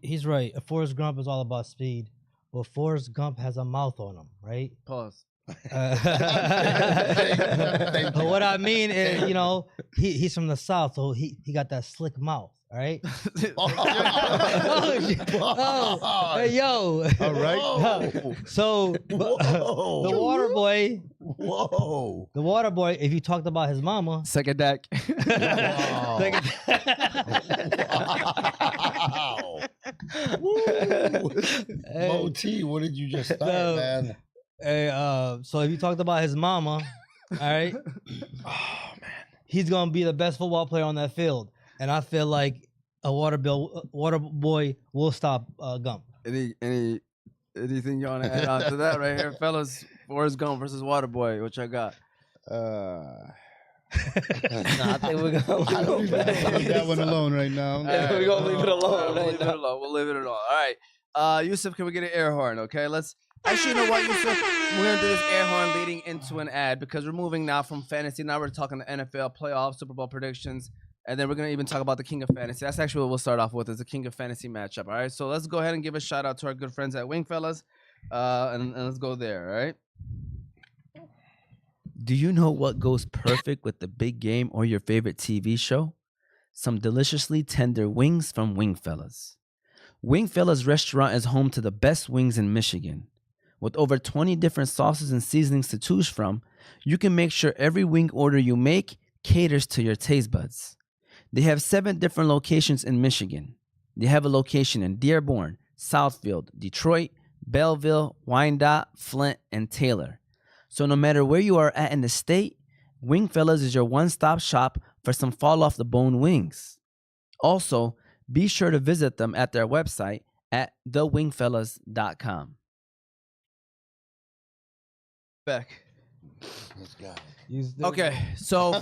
He's right. Forrest Gump is all about speed, but Forrest Gump has a mouth on him, right? Pause. But what I mean is, he's from the South, so he got that slick mouth. All right. Hey, yo. All right. So the water boy. Whoa. The water boy. If you talked about his mama. Second deck. Wow. Hey. Mo T, what did you just start, man? Hey, so if you talked about his mama, all right. Oh man. He's gonna be the best football player on that field. And I feel like a water boy will stop Gump. Anything you want to add on to that right here, fellas? Forrest Gump versus Waterboy. What y'all got? I think we're gonna leave that one alone right now. We're gonna leave it alone. We'll leave it alone. We'll leave it alone. All right. Yusuf, can we get an air horn? Okay, let's. Actually, you know what, Yusuf? We're gonna do this air horn leading into an ad because we're moving now from fantasy. Now we're talking the NFL playoffs, Super Bowl predictions. And then we're going to even talk about the King of Fantasy. That's actually what we'll start off with, is the King of Fantasy matchup, all right? So let's go ahead and give a shout-out to our good friends at Wingfellas, and let's go there, all right? Do you know what goes perfect with the big game or your favorite TV show? Some deliciously tender wings from Wingfellas. Wingfellas Restaurant is home to the best wings in Michigan. With over 20 different sauces and seasonings to choose from, you can make sure every wing order you make caters to your taste buds. They have 7 different locations in Michigan. They have a location in Dearborn, Southfield, Detroit, Belleville, Wyandotte, Flint, and Taylor. So no matter where you are at in the state, Wingfellas is your one-stop shop for some fall-off-the-bone wings. Also, be sure to visit them at their website at thewingfellas.com. Back. Let's go. Okay, so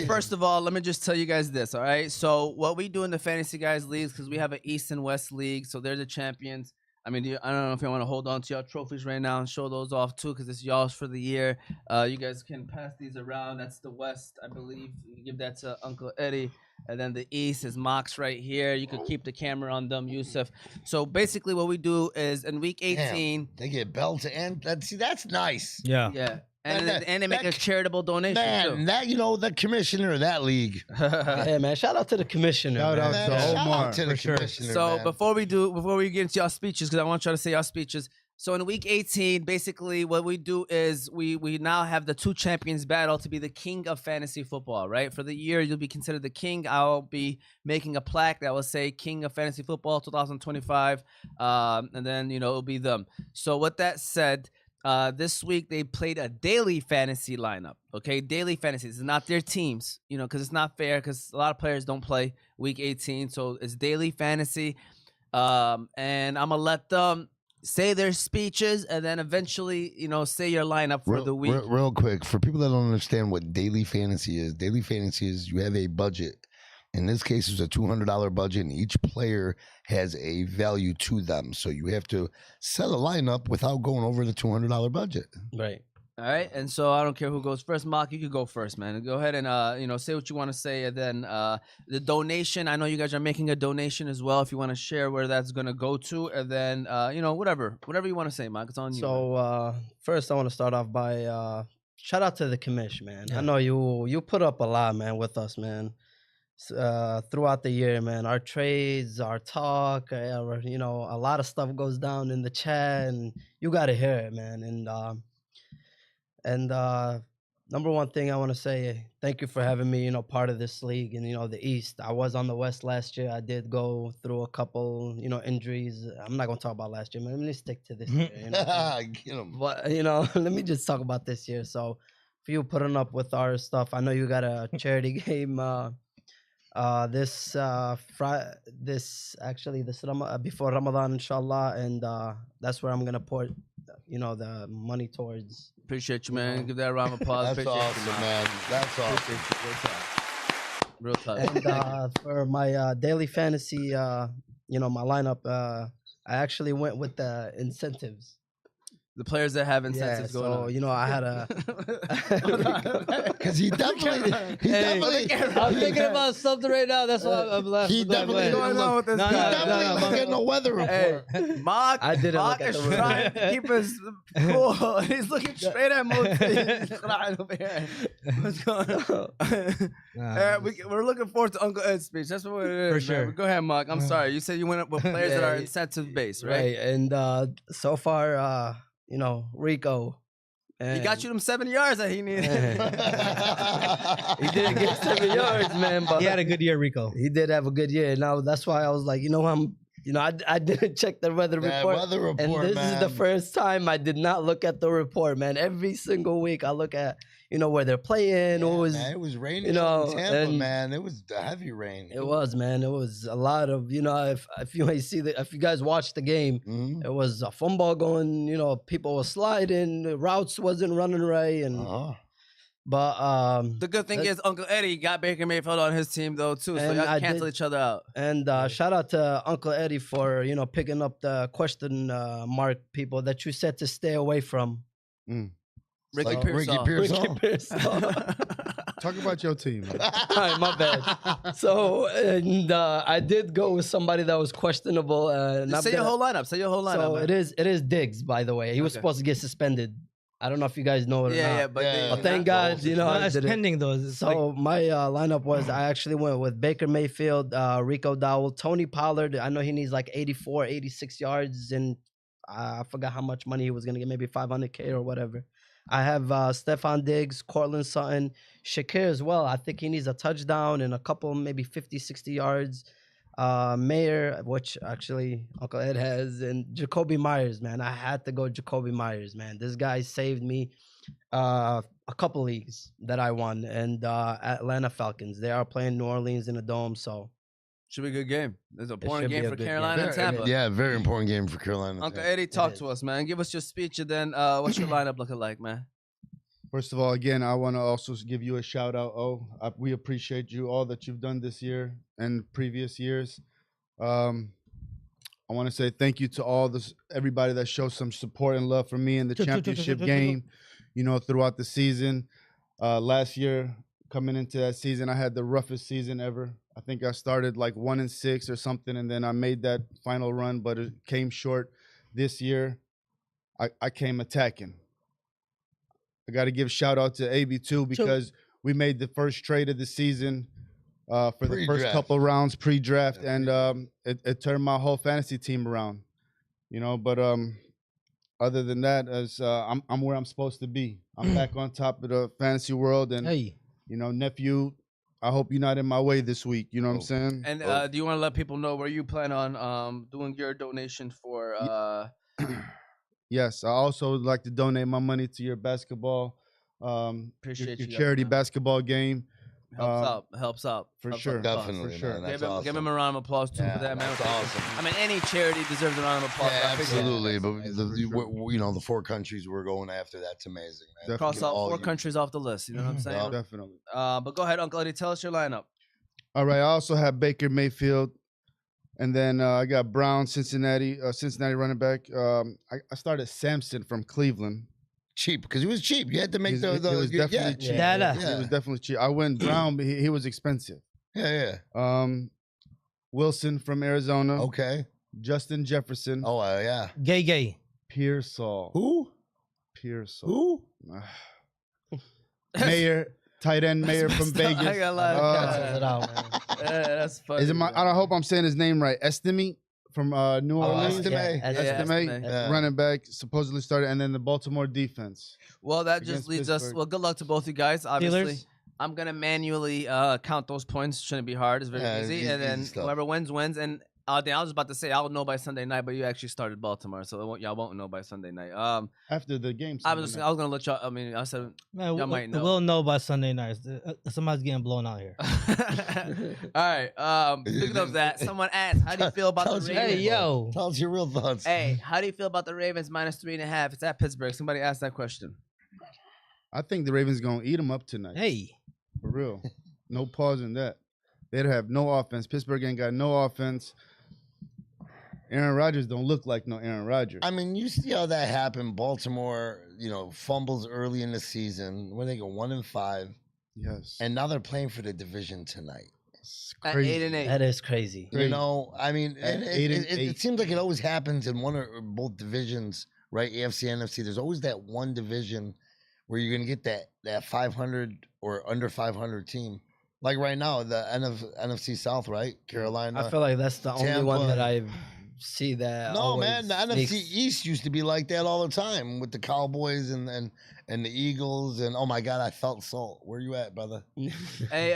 first of all, let me just tell you guys this, all right? So what we do in the Fantasy Guyz leagues, because we have an East and West league, so they're the champions. I mean, I don't know if you want to hold on to your trophies right now and show those off too, because it's y'all's for the year. You guys can pass these around. That's the West, I believe. You give that to Uncle Eddie. And then the East is Mox right here. You could keep the camera on them, Yusuf. So basically, what we do is in week 18, Damn, they get belts and that's nice. Yeah. yeah, and That- they make a charitable donation Man, too. that the commissioner of that league. Yeah, man. Shout out to the commissioner. Shout man. out Man, to shout Omar, out to the for sure. commissioner. So man. before we get into y'all speeches, because I want y'all to say y'all speeches. So in week 18, basically what we do is we now have the two champions battle to be the king of fantasy football, right? For the year, you'll be considered the king. I'll be making a plaque that will say King of Fantasy Football 2025. And then, it'll be them. So with that said, this week they played a daily fantasy lineup, okay? Daily fantasy. It's not their teams, because it's not fair because a lot of players don't play week 18. So it's daily fantasy. And I'm going to let them say their speeches and then eventually, say your lineup for the week. Real quick, for people that don't understand what daily fantasy is you have a budget. In this case, it's a $200 budget, and each player has a value to them. So you have to set a lineup without going over the $200 budget. Right. All right, and so I don't care who goes first. Mark, you could go first, man. Go ahead and say what you want to say, and then the donation. I know you guys are making a donation as well. If you want to share where that's gonna go to, and then whatever you want to say, Mark. It's on you. So first, I want to start off by shout out to the commish, man. Yeah. I know you put up a lot, man, with us, man. Throughout the year, man, our trades, our talk, a lot of stuff goes down in the chat, and you got to hear it, man. And number one thing I want to say, thank you for having me, part of this league and, the East. I was on the West last year. I did go through a couple, injuries. I'm not going to talk about last year, man. Let me stick to this year. Get 'em. But, let me just talk about this year. So for you putting up with our stuff, I know you got a charity game this before Ramadan, inshallah. And that's where I'm going to pour, the money towards. Appreciate you, man. Give that a round of applause. That's Appreciate awesome, you, man. That's awesome. Appreciate you. Real talk. And for my daily fantasy, my lineup, I actually went with the incentives. The players that have Yeah, incentives going so on. I had a. Because he definitely, I'm thinking about something right now. That's why I'm laughing. he definitely What's going on with this No, he guy? definitely look at no weather report. Hey, Mark, I didn't Mark look at is the trying to keep his cool. He's looking straight at Moti. He's crying over here. What's going on? We're looking forward to Uncle Ed's speech. That's what it is. For sure. Man. Go ahead, Mark. I'm sorry. You said you went up with players that are incentive based, right? And so far, Rico. He got you them 7 yards that he needed. He didn't get 7 yards, man. But He had a good year, Rico. he did have a good year. Now that's why I was like, I didn't check the weather That report. weather report, And this is the man. first time I did not look at the report, man. Every single week I look at, where they're playing. Yeah, Who was man, it was raining you know, in Tampa, and- man. It was a heavy rain. It was, man. It was a lot of, if you guys watched the game, Mhm. it was a fumble going, people were sliding, the routes wasn't running right, and Uh-huh. but The good thing That- is Uncle Eddie got Baker Mayfield on his team though too, so And y'all I cancel did- each other out. and shout out to Uncle Eddie for picking up the question mark people that you said to stay away from. Ricky Like Pearsall. Ricky Pearsall. Talk about your team. Man. All right, my bad. So and I did go with somebody that was questionable. And Just I'm say your gonna- whole lineup. Say your whole lineup. So man. it is Diggs, by the way. He was Okay. supposed to get suspended. I don't know if you guys know it or not. Yeah, but Yeah, they- yeah. But thank not- God, No, I it's did it. pending though. It's like, So my lineup was I actually went with Baker Mayfield, Rico Dowell, Tony Pollard. I know he needs like 84, 86 yards, and I forgot how much money he was gonna get, maybe 500K or whatever. I have Stephon Diggs, Cortland Sutton, Shakir as well. I think he needs a touchdown and a couple, maybe 50, 60 yards. Mayer, which actually Uncle Ed has, and Jacoby Myers, man. I had to go Jacoby Myers, man. This guy saved me a couple leagues that I won, and Atlanta Falcons. They are playing New Orleans in the Dome, so Should be a good game. It's an important should be game a for good game. Carolina and Tampa. Yeah, very important game for Carolina. Uncle Tampa. Eddie, talk is. to us, man. Give us your speech, and then what's your lineup looking like, man? First of all, again, I want to also give you a shout out. We appreciate you all that you've done this year and previous years. I want to say thank you to all everybody that showed some support and love for me in the championship game, throughout the season. Last year, coming into that season, I had the roughest season ever. I think I started like 1-6 or something, and then I made that final run, but it came short. This year, I came attacking. I got to give shout out to AB too, because we made the first trade of the season for the first couple rounds pre-draft, and it turned my whole fantasy team around. But other than that, as I'm where I'm supposed to be. I'm back on top of the fantasy world, and nephew, I hope you're not in my way this week. You know what I'm saying? And do you want to let people know where you plan on doing your donation for? Yes, I also would like to donate my money to your basketball, Appreciate your you, charity man. basketball game. Helps out for helps sure. out the cause. Definitely, For sure. man. That's Give awesome. him a round of applause too for that, man. That's awesome. I mean, any charity deserves a round of applause. Yeah, I appreciate it. absolutely. But the 4 countries we're going after, that's amazing, man. Cross out All 4 you- countries off the list. You know what I'm saying? Definitely. But go ahead, Uncle Eddie. Tell us your lineup. All right. I also have Baker Mayfield, and then I got Brown, Cincinnati running back. I started Sampson from Cleveland. Cheap, because he was cheap. You had to make He was definitely cheap. Yeah. He was definitely cheap. I went Brown, but he was expensive. Yeah. Wilson from Arizona. Okay. Justin Jefferson. Oh, yeah. Gay. Pearsall. Who? Pearsall. Mayor, tight end Mayor from Vegas. I gotta lie. Cancels it out, man. That's funny. Is it my? I hope I'm saying his name right. Estime from New Orleans. Estime. Estime, Yeah. running back, supposedly started, and then the Baltimore defense. Well, that Against just leads us. Pittsburgh. Well, good luck to both you guys. Obviously, Steelers? I'm gonna manually count those points. Shouldn't be hard. It's very Yeah, easy. easy And then stuff. whoever wins wins. And I was about to say I'll know by Sunday night, but you actually started Baltimore, so y'all won't know by Sunday night. After the game. I was gonna let y'all. I mean, I said. Man, Y'all might know. we'll know by Sunday night. Somebody's getting blown out here. All right. Speaking of that, someone asked, "How do you feel about Tell the us your Ravens?" Hey, yo. Tell us your real thoughts. Hey, how do you feel about the Ravens -3.5? It's at Pittsburgh. Somebody asked that question. I think the Ravens gonna eat them up tonight. Hey. For real. No pause in that. They'd have no offense. Pittsburgh ain't got no offense. Aaron Rodgers don't look like no Aaron Rodgers. I mean, you see how that happened. Baltimore, fumbles early in the season when they go 1-5, Yes. and now they're playing for the division tonight. It's At crazy. 8-8. That is crazy. You know, I mean, At and 8-8. it seems like it always happens in one or both divisions, right? AFC, NFC. There's always that one division where you're gonna get that 500 or under 500 team. Like right now, the NFC South, right? Carolina. I feel like that's the only one that Tampa. I see that. No, always man, the makes- NFC East used to be like that all the time with the Cowboys and the Eagles. And oh my God, I felt salt. Where you at, brother? Hey,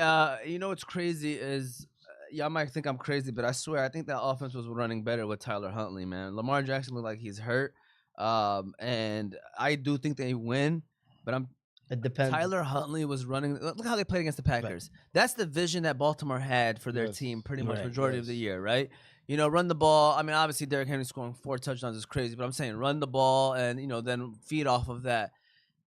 you know what's crazy is y'all might think I'm crazy, but I swear I think that offense was running better with Tyler Huntley, man. Lamar Jackson looked like he's hurt, and I do think they win, but It depends. Tyler Huntley was running. Look how they played against the Packers. That's the vision that Baltimore had for their Yes. team pretty much Right, majority of the year, right? Run the ball. I mean, obviously Derrick Henry scoring 4 touchdowns is crazy, but I'm saying run the ball and then feed off of that.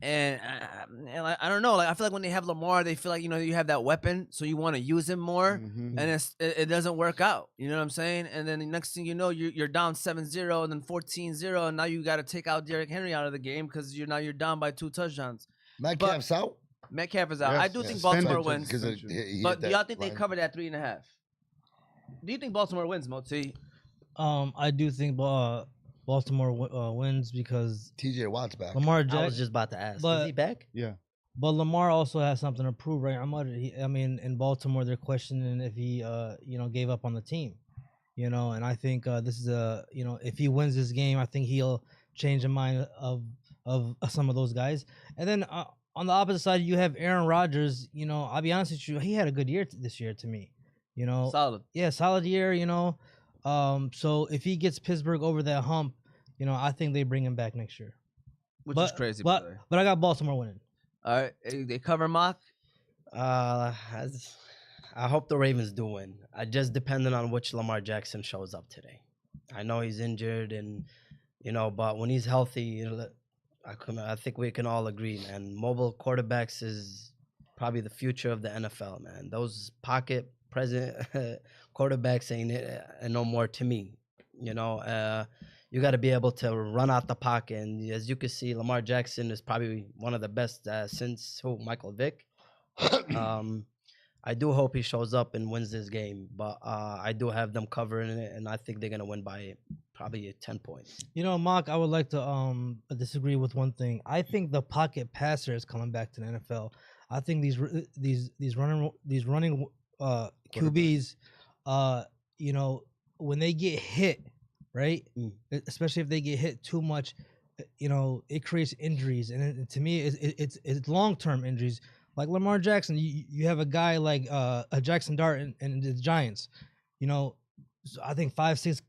And I don't know. Like I feel like when they have Lamar, they feel like you have that weapon, so you want to use him more, Mhm. and it doesn't work out. You know what I'm saying? And then the next thing you know, you're down 7-0 and then 14-0, and now you got to take out Derrick Henry out of the game because you're down by 2 touchdowns. Metcalf's out. Metcalf is out. I Yes, do yes. think Baltimore Suspended wins. Because Suspension. But do y'all think they cover that 3.5? Do you think Baltimore wins, Moti? I do think Baltimore wins because TJ Watt's back. Lamar I Jackson. was just about to ask. but- Is he back? Yeah. But Lamar also has something to prove, right? I mean, in Baltimore, they're questioning if he, gave up on the team, And I think this is if he wins this game, I think he'll change the mind of some of those guys. And then on the opposite side, you have Aaron Rodgers. I'll be honest with you, he had a good year this year to me. Solid. Yeah, solid year. So if he gets Pittsburgh over that hump, I think they bring him back next year. Which is crazy, by the way. But I got Baltimore winning. All right. They cover mock. I hope the Ravens do win. I just depending on which Lamar Jackson shows up today. I know he's injured, and but when he's healthy, I think we can all agree, man. Mobile quarterbacks is probably the future of the NFL, man. Those pocket present quarterbacks ain't it, and no more to me. You know, you got to be able to run out the pocket. And as you can see, Lamar Jackson is probably one of the best since Michael Vick. I do hope he shows up and wins this game, but I do have them covering it, and I think they're gonna win by probably 10 points. You know, Mark, I would like to disagree with one thing. I think the pocket passer is coming back to the NFL. I think these running QBs, you know, when they get hit, right, especially if they get hit too much, you know, it creates injuries, and to me, it's long-term injuries. Like Lamar Jackson, you have a guy like a Jackson Dart and the Giants, you know, so I think 5-6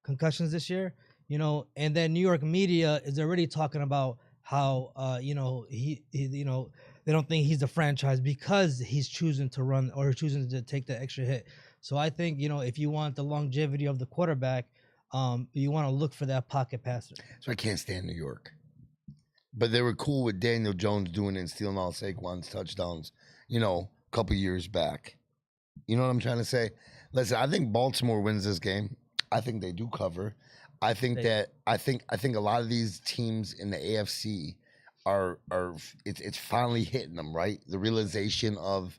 concussions this year, you know, and then New York media is already talking about how you know he you know, they don't think he's the franchise because he's choosing to run or choosing to take the extra hit. So I think, you know, if you want the longevity of the quarterback, you want to look for that pocket passer. So I can't stand New York. But they were cool with Daniel Jones doing it and stealing all Saquon's touchdowns, you know, a couple years back. You know what I'm trying to say? Listen, I think Baltimore wins this game. I think they do cover. I think I think a lot of these teams in the AFC are it's finally hitting them, right? The realization of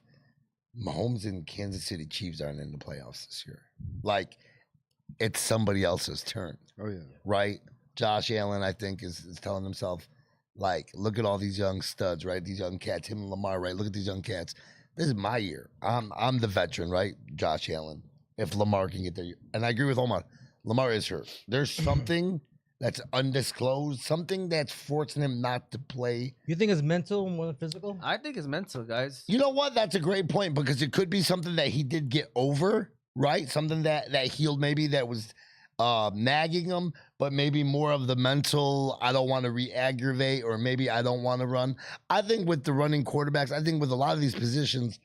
Mahomes and Kansas City Chiefs aren't in the playoffs this year. Like, it's somebody else's turn. Oh, yeah. Right? Josh Allen, I think, is telling himself, like, look at all these young studs, right? These young cats, him and Lamar, right? Look at these young cats. This is my year. I'm the veteran, right? Josh Allen. If Lamar can get there. And I agree with Omar. Lamar is hurt. There's something that's undisclosed, something that's forcing him not to play. You think it's mental more than physical? I think it's mental, guys. You know what? That's a great point, because it could be something that he did get over, right? Something that healed, maybe, that was nagging him, but maybe more of the mental, I don't want to re-aggravate, or maybe I don't want to run. I think with the running quarterbacks, I think with a lot of these positions,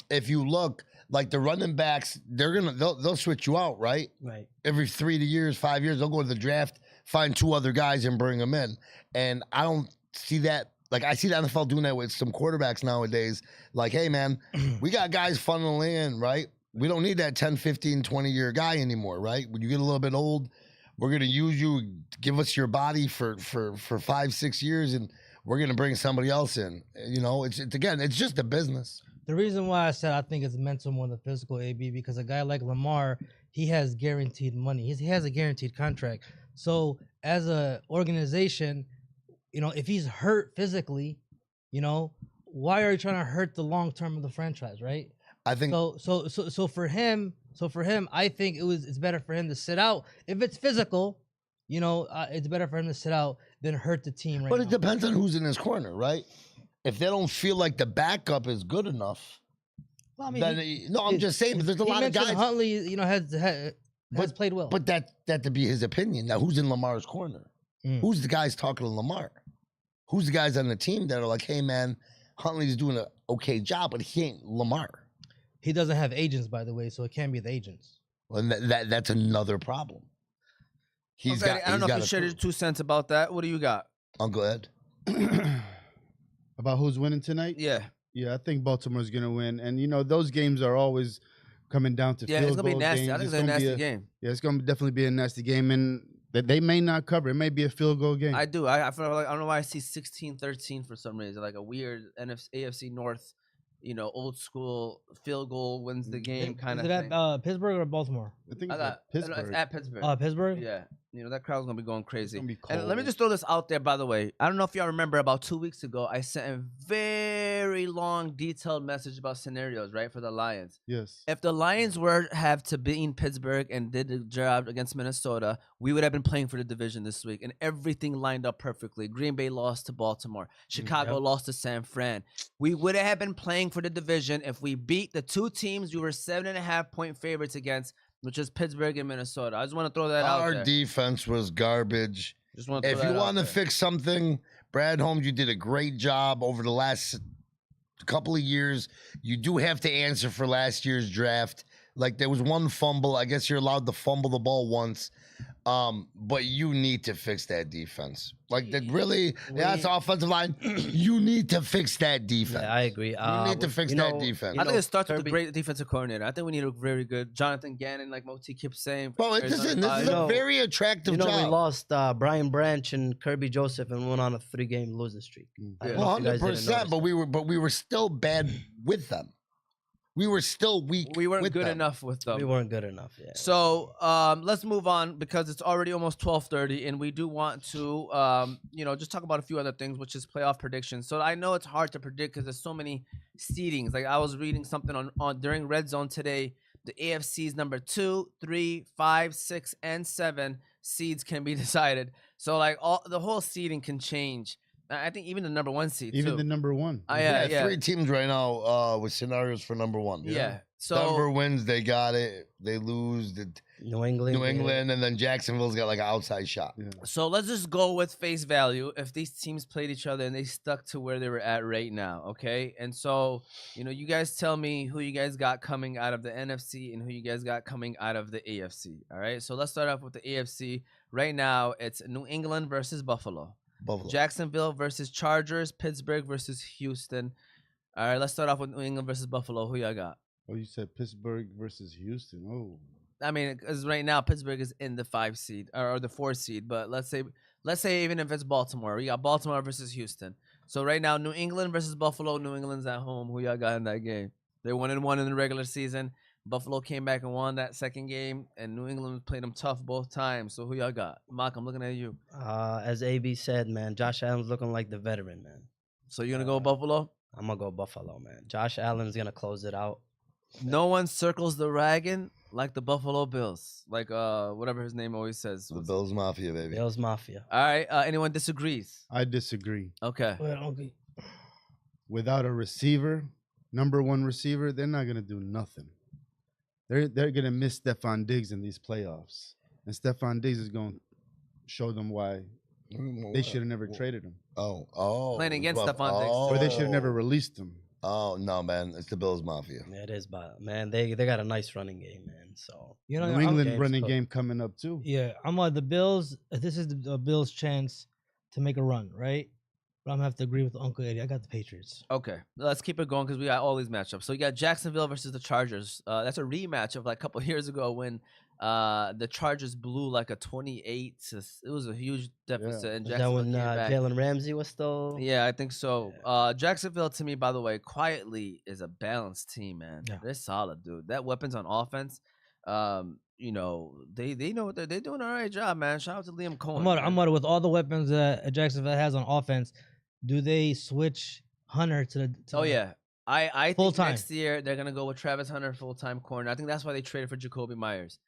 if you look, like the running backs, they'll switch you out, right? Right. Every 3 years, 5 years, they'll go to the draft, find 2 other guys and bring them in. And I don't see that. Like, I see the NFL doing that with some quarterbacks nowadays. Like, hey, man, we got guys funneling in, right? We don't need that 10, 15, 20-year guy anymore, right? When you get a little bit old, we're going to use you, give us your body for 5, 6 years, and we're going to bring somebody else in. You know, it's again, it's just a business. The reason why I said I think it's mental more than physical, AB, because a guy like Lamar, he has guaranteed money. He has a guaranteed contract. So as a organization, you know, if he's hurt physically, you know, why are you trying to hurt the long term of the franchise, right? I think so for him, I think it's better for him to sit out. If it's physical, you know, it's better for him to sit out than hurt the team right now. But it depends on who's in his corner, right? If they don't feel like the backup is good enough, Well, I mean, then I'm just saying. But there's a lot of guys. Huntley, you know, has played well. But that to be his opinion. Now, who's in Lamar's corner? Who's the guys talking to Lamar? Who's the guys on the team that are like, hey, man, Huntley's doing an okay job, but he ain't Lamar. He doesn't have agents, by the way, so it can't be the agents. Well, and that's another problem. I don't know if you shared your 2 cents about that. What do you got? Go ahead. About who's winning tonight? Yeah. Yeah, I think Baltimore's going to win. And, you know, those games are always coming down to field Yeah, it's going to be goal nasty. games. I think it's a nasty game. Yeah, it's going to definitely be a nasty game. And they may not cover. It may be a field goal game. I do. I feel like I don't know why I see 16-13 for some reason. Like a weird AFC North, you know, old school field goal wins the game kind of thing. Is it at Pittsburgh or Baltimore? I think Pittsburgh. It's at Pittsburgh. Pittsburgh? Yeah. You know, that crowd's going to be going crazy. gonna be And let me cold. just throw this out there, by the way. I don't know if y'all remember, about 2 weeks ago, I sent a very long, detailed message about scenarios, right, for the Lions. Yes. If the Lions have to beat Pittsburgh and did the job against Minnesota, we would have been playing for the division this week, and everything lined up perfectly. Green Bay lost to Baltimore. Chicago lost to San Fran. We would have been playing for the division if we beat the 2 teams we were 7.5-point favorites against, which is Pittsburgh and Minnesota. I just want to throw that out there. Our defense was garbage. Just want to If you want to fix something, Brad Holmes, you did a great job over the last couple of years. You do have to answer for last year's draft. Like, there was one fumble. I guess you're allowed to fumble the ball once. But you need to fix that defense. Like, that's the offensive line. You need to fix that defense. Yeah, I agree. You need to fix that defense. I think it starts with a Kirby- great defensive coordinator. I think we need a very good Jonathan Gannon, like Moti keeps saying. Bro, this is a very attractive we job. lost Brian Branch and Kirby Joseph and went on a 3-game losing streak. I don't know if you guys didn't 100%. notice But we were still bad with them. We were still weak. We weren't with good them. enough with them. we weren't good enough. Yeah. So let's move on because it's already almost 12:30, and we do want to just talk about a few other things, which is playoff predictions. So I know it's hard to predict because there's so many seedings. Like I was reading something on during Red Zone today. The AFC's number 2, 3, 5, 6, and 7 seeds can be decided. So like the whole seeding can change. I think even the number 1 seed. Even too. the number 1. Yeah. 3 teams right now with scenarios for number 1. Yeah. So Denver wins, they got it. They lose, New England, and then Jacksonville's got like an outside shot. Yeah. So let's just go with face value. If these teams played each other and they stuck to where they were at right now, okay? And so, you guys tell me who you guys got coming out of the NFC and who you guys got coming out of the AFC, all right? So let's start off with the AFC. Right now, it's New England versus Buffalo. Jacksonville versus Chargers, Pittsburgh versus Houston. All right, let's start off with New England versus Buffalo. Who y'all got? Oh, you said Pittsburgh versus Houston. Oh. I mean, because right now Pittsburgh is in the 5 seed or the 4 seed, but let's say even if it's Baltimore, we got Baltimore versus Houston. So right now, New England versus Buffalo. New England's at home. Who y'all got in that game? They 1-1 in the regular season. Buffalo came back and won that second game, and New England played them tough both times. So who y'all got? Mark, I'm looking at you. As AB said, man, Josh Allen's looking like the veteran, man. So you're gonna go Buffalo? I'm gonna go Buffalo, man. Josh Allen's gonna close it out. No one circles the wagon like the Buffalo Bills, like whatever his name always says. The Bills Mafia, baby. Bills Mafia. All right. Anyone disagrees? I disagree. Okay. Without a receiver, number 1 receiver, they're not gonna do nothing. They're gonna miss Stephon Diggs in these playoffs, and Stephon Diggs is gonna show them why they should have never traded him. Playing against Stephon Diggs. Or they should have never released him. Oh no, man! It's the Bills Mafia. Yeah, it is, but man, they got a nice running game, man. So New I'm England game's running cooked. game coming up too. Yeah, I'm on the Bills. This is the Bills' chance to make a run, right? But I'm gonna have to agree with Uncle Eddie. I got the Patriots. Okay, let's keep it going because we got all these matchups. So you got Jacksonville versus the Chargers. That's a rematch of like a couple years ago when the Chargers blew like a 28. It was a huge deficit, and Is that Jacksonville when came back. Jalen Ramsey was still? Yeah, I think so. Jacksonville, to me, by the way, quietly is a balanced team, man. Yeah. They're solid, dude. That weapons on offense, they know what they're doing all right job, man. Shout out to Liam Cohen. I'm wondering with all the weapons that Jacksonville has on offense, do they switch Hunter to the? Oh yeah. I think Full-time. next year they're gonna go with Travis Hunter full-time corner. I think that's why they traded for Jacoby Myers.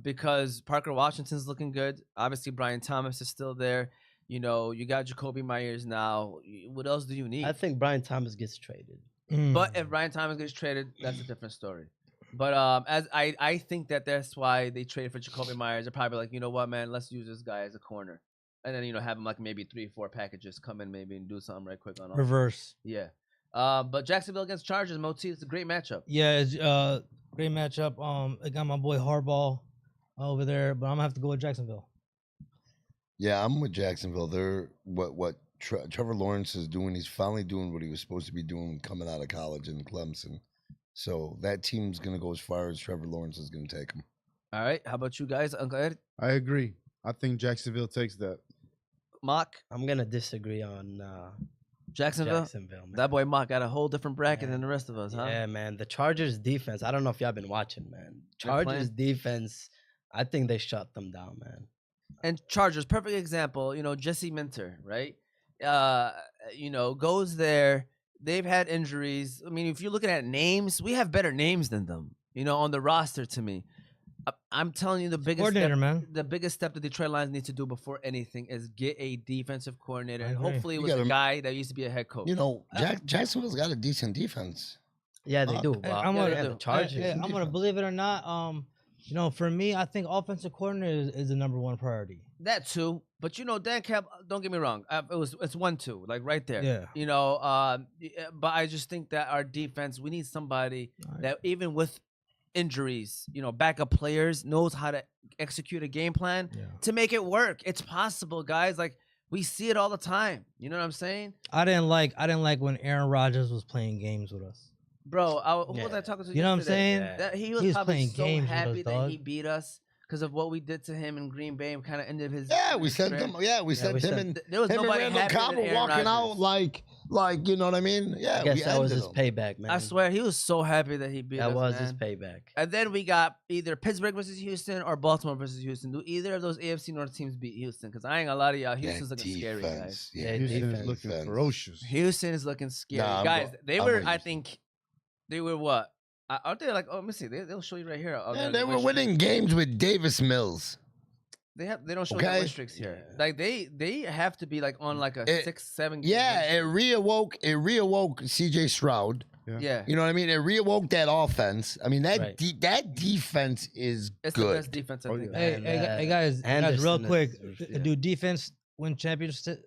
Because Parker Washington's looking good. Obviously Brian Thomas is still there. You got Jacoby Myers now. What else do you need? I think Brian Thomas gets traded. But if Brian Thomas gets traded, that's a different story. But as I think that's why they traded for Jacoby Myers. They're probably like, you know what, man, let's use this guy as a corner. And then, have him like maybe 3 or 4 packages come in maybe and do something right quick on offense. reverse. Yeah. But Jacksonville against Chargers, Moti, it's a great matchup. Yeah, it's great matchup. I got my boy Harbaugh over there, but I'm gonna have to go with Jacksonville. Yeah, I'm with Jacksonville. They're what Trevor Lawrence is doing. He's finally doing what he was supposed to be doing coming out of college in Clemson. So that team's gonna go as far as Trevor Lawrence is gonna take them. All right. How about you guys, Uncle Ed? I agree. I think Jacksonville takes that. Mock, I'm gonna disagree on Jacksonville? Jacksonville, man. That boy Mock got a whole different bracket Yeah. than the rest of us, huh? Yeah, man. The Chargers defense. I don't know if y'all been watching, man. They're Chargers defense. I think they shut them down, man. And Chargers, perfect example, Jesse Minter, right? Goes there. They've had injuries. I mean, if you're looking at names, we have better names than them, on the roster to me. I'm telling you, the biggest Coordinator, step, man. the biggest step that Detroit Lions need to do before anything is get a defensive coordinator. I And agree. hopefully it You was a gotta- guy that used to be a head coach. Jacksonville's got a decent defense. Yeah, they do. Hey, But I'm gonna- yeah, the Chargers. I'm gonna believe it or not. For me, I think offensive coordinator is the number 1 priority. That too, but Dan Cap. Don't get me wrong. It's 1-2, like right there. Yeah. But I just think that our defense, we need somebody All right. that even with injuries, backup players, knows how to execute a game plan to make it work. It's possible, guys. Like we see it all the time. You know what I'm saying? I didn't like when Aaron Rodgers was playing games with us. Bro, who was I talking to? You know what I'm yesterday? saying? Yeah. That he He was was probably playing so games with happy us, that dog. he beat us because of what we did to him in Green Bay and kind of ended his. Yeah, we his sent career. him. Yeah, we sent we him sent- and There was him and nobody Randall happier Cobb than were Aaron walking out Rodgers. like you know what I mean? Yeah, I guess we that was ended his him. payback, man. I swear he was so happy that he beat us. that was his man. payback. And then we got either Pittsburgh versus Houston or Baltimore versus Houston. Do either of those AFC North teams beat Houston? Because I ain't gonna lie to y'all, Houston's looking scary, guys. Defense. Yeah, Houston is defense. looking Defense. ferocious. Houston is looking scary, Nah, I'm guys. go- They I'm were, with I Houston. think, they were what? Aren't they like? Oh, let me see. They'll show you right here. Yeah, they were winning games with Davis Mills. They don't show Okay. the win streaks here. Like they have to be like on like a It- 6-7. Yeah, it reawoke CJ Stroud. Yeah. You know what I mean? It reawoke that offense. I mean that Right. that defense is It's the good. best defense I Oh, think. yeah. Hey, And, hey, guys, real Anderson quick, is- yeah. do defense win championship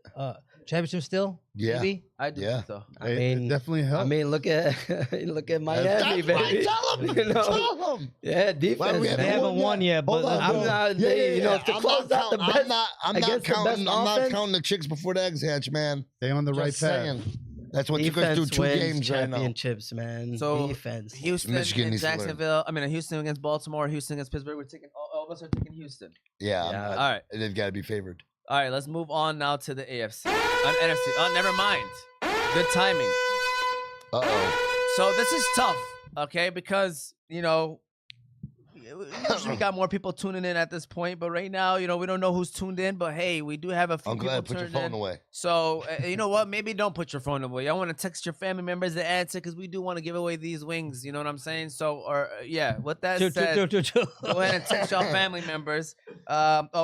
still? Yeah. Maybe? I do Yeah. think so. I It mean, definitely I helped. mean, look at Miami, That's baby. right. Tell him. You know? Tell him. Yeah, defense. we have They man. haven't won yet, but Hold on, I'm bro. not- they- you know, to I'm close not out the count- best- I'm not against the best counting. I'm not offense. counting the chicks before the eggs hatch, man. They on the right Just path. saying. That's what took us Defense through 2 wins games right now. championships, man. So, defense. Houston Michigan and needs to learn. Jacksonville. I mean, Houston against Baltimore, Houston against Pittsburgh. We're taking all of us are taking Houston. Yeah. Yeah. All right. They've got to be favored. All right, let's move on now to the AFC. NFC. Oh, never mind. Good timing. Uh-oh. So this is tough, okay? Because, usually we got more people tuning in at this point, but right now, we don't know who's tuned in, but hey, we do have a few I'm people glad. Put your tuned phone in. away. So, you know what? Maybe don't put your phone away. I want to text your family members to answer because we do want to give away these wings. You know what I'm saying? So, with that said, go ahead and text y'all family members.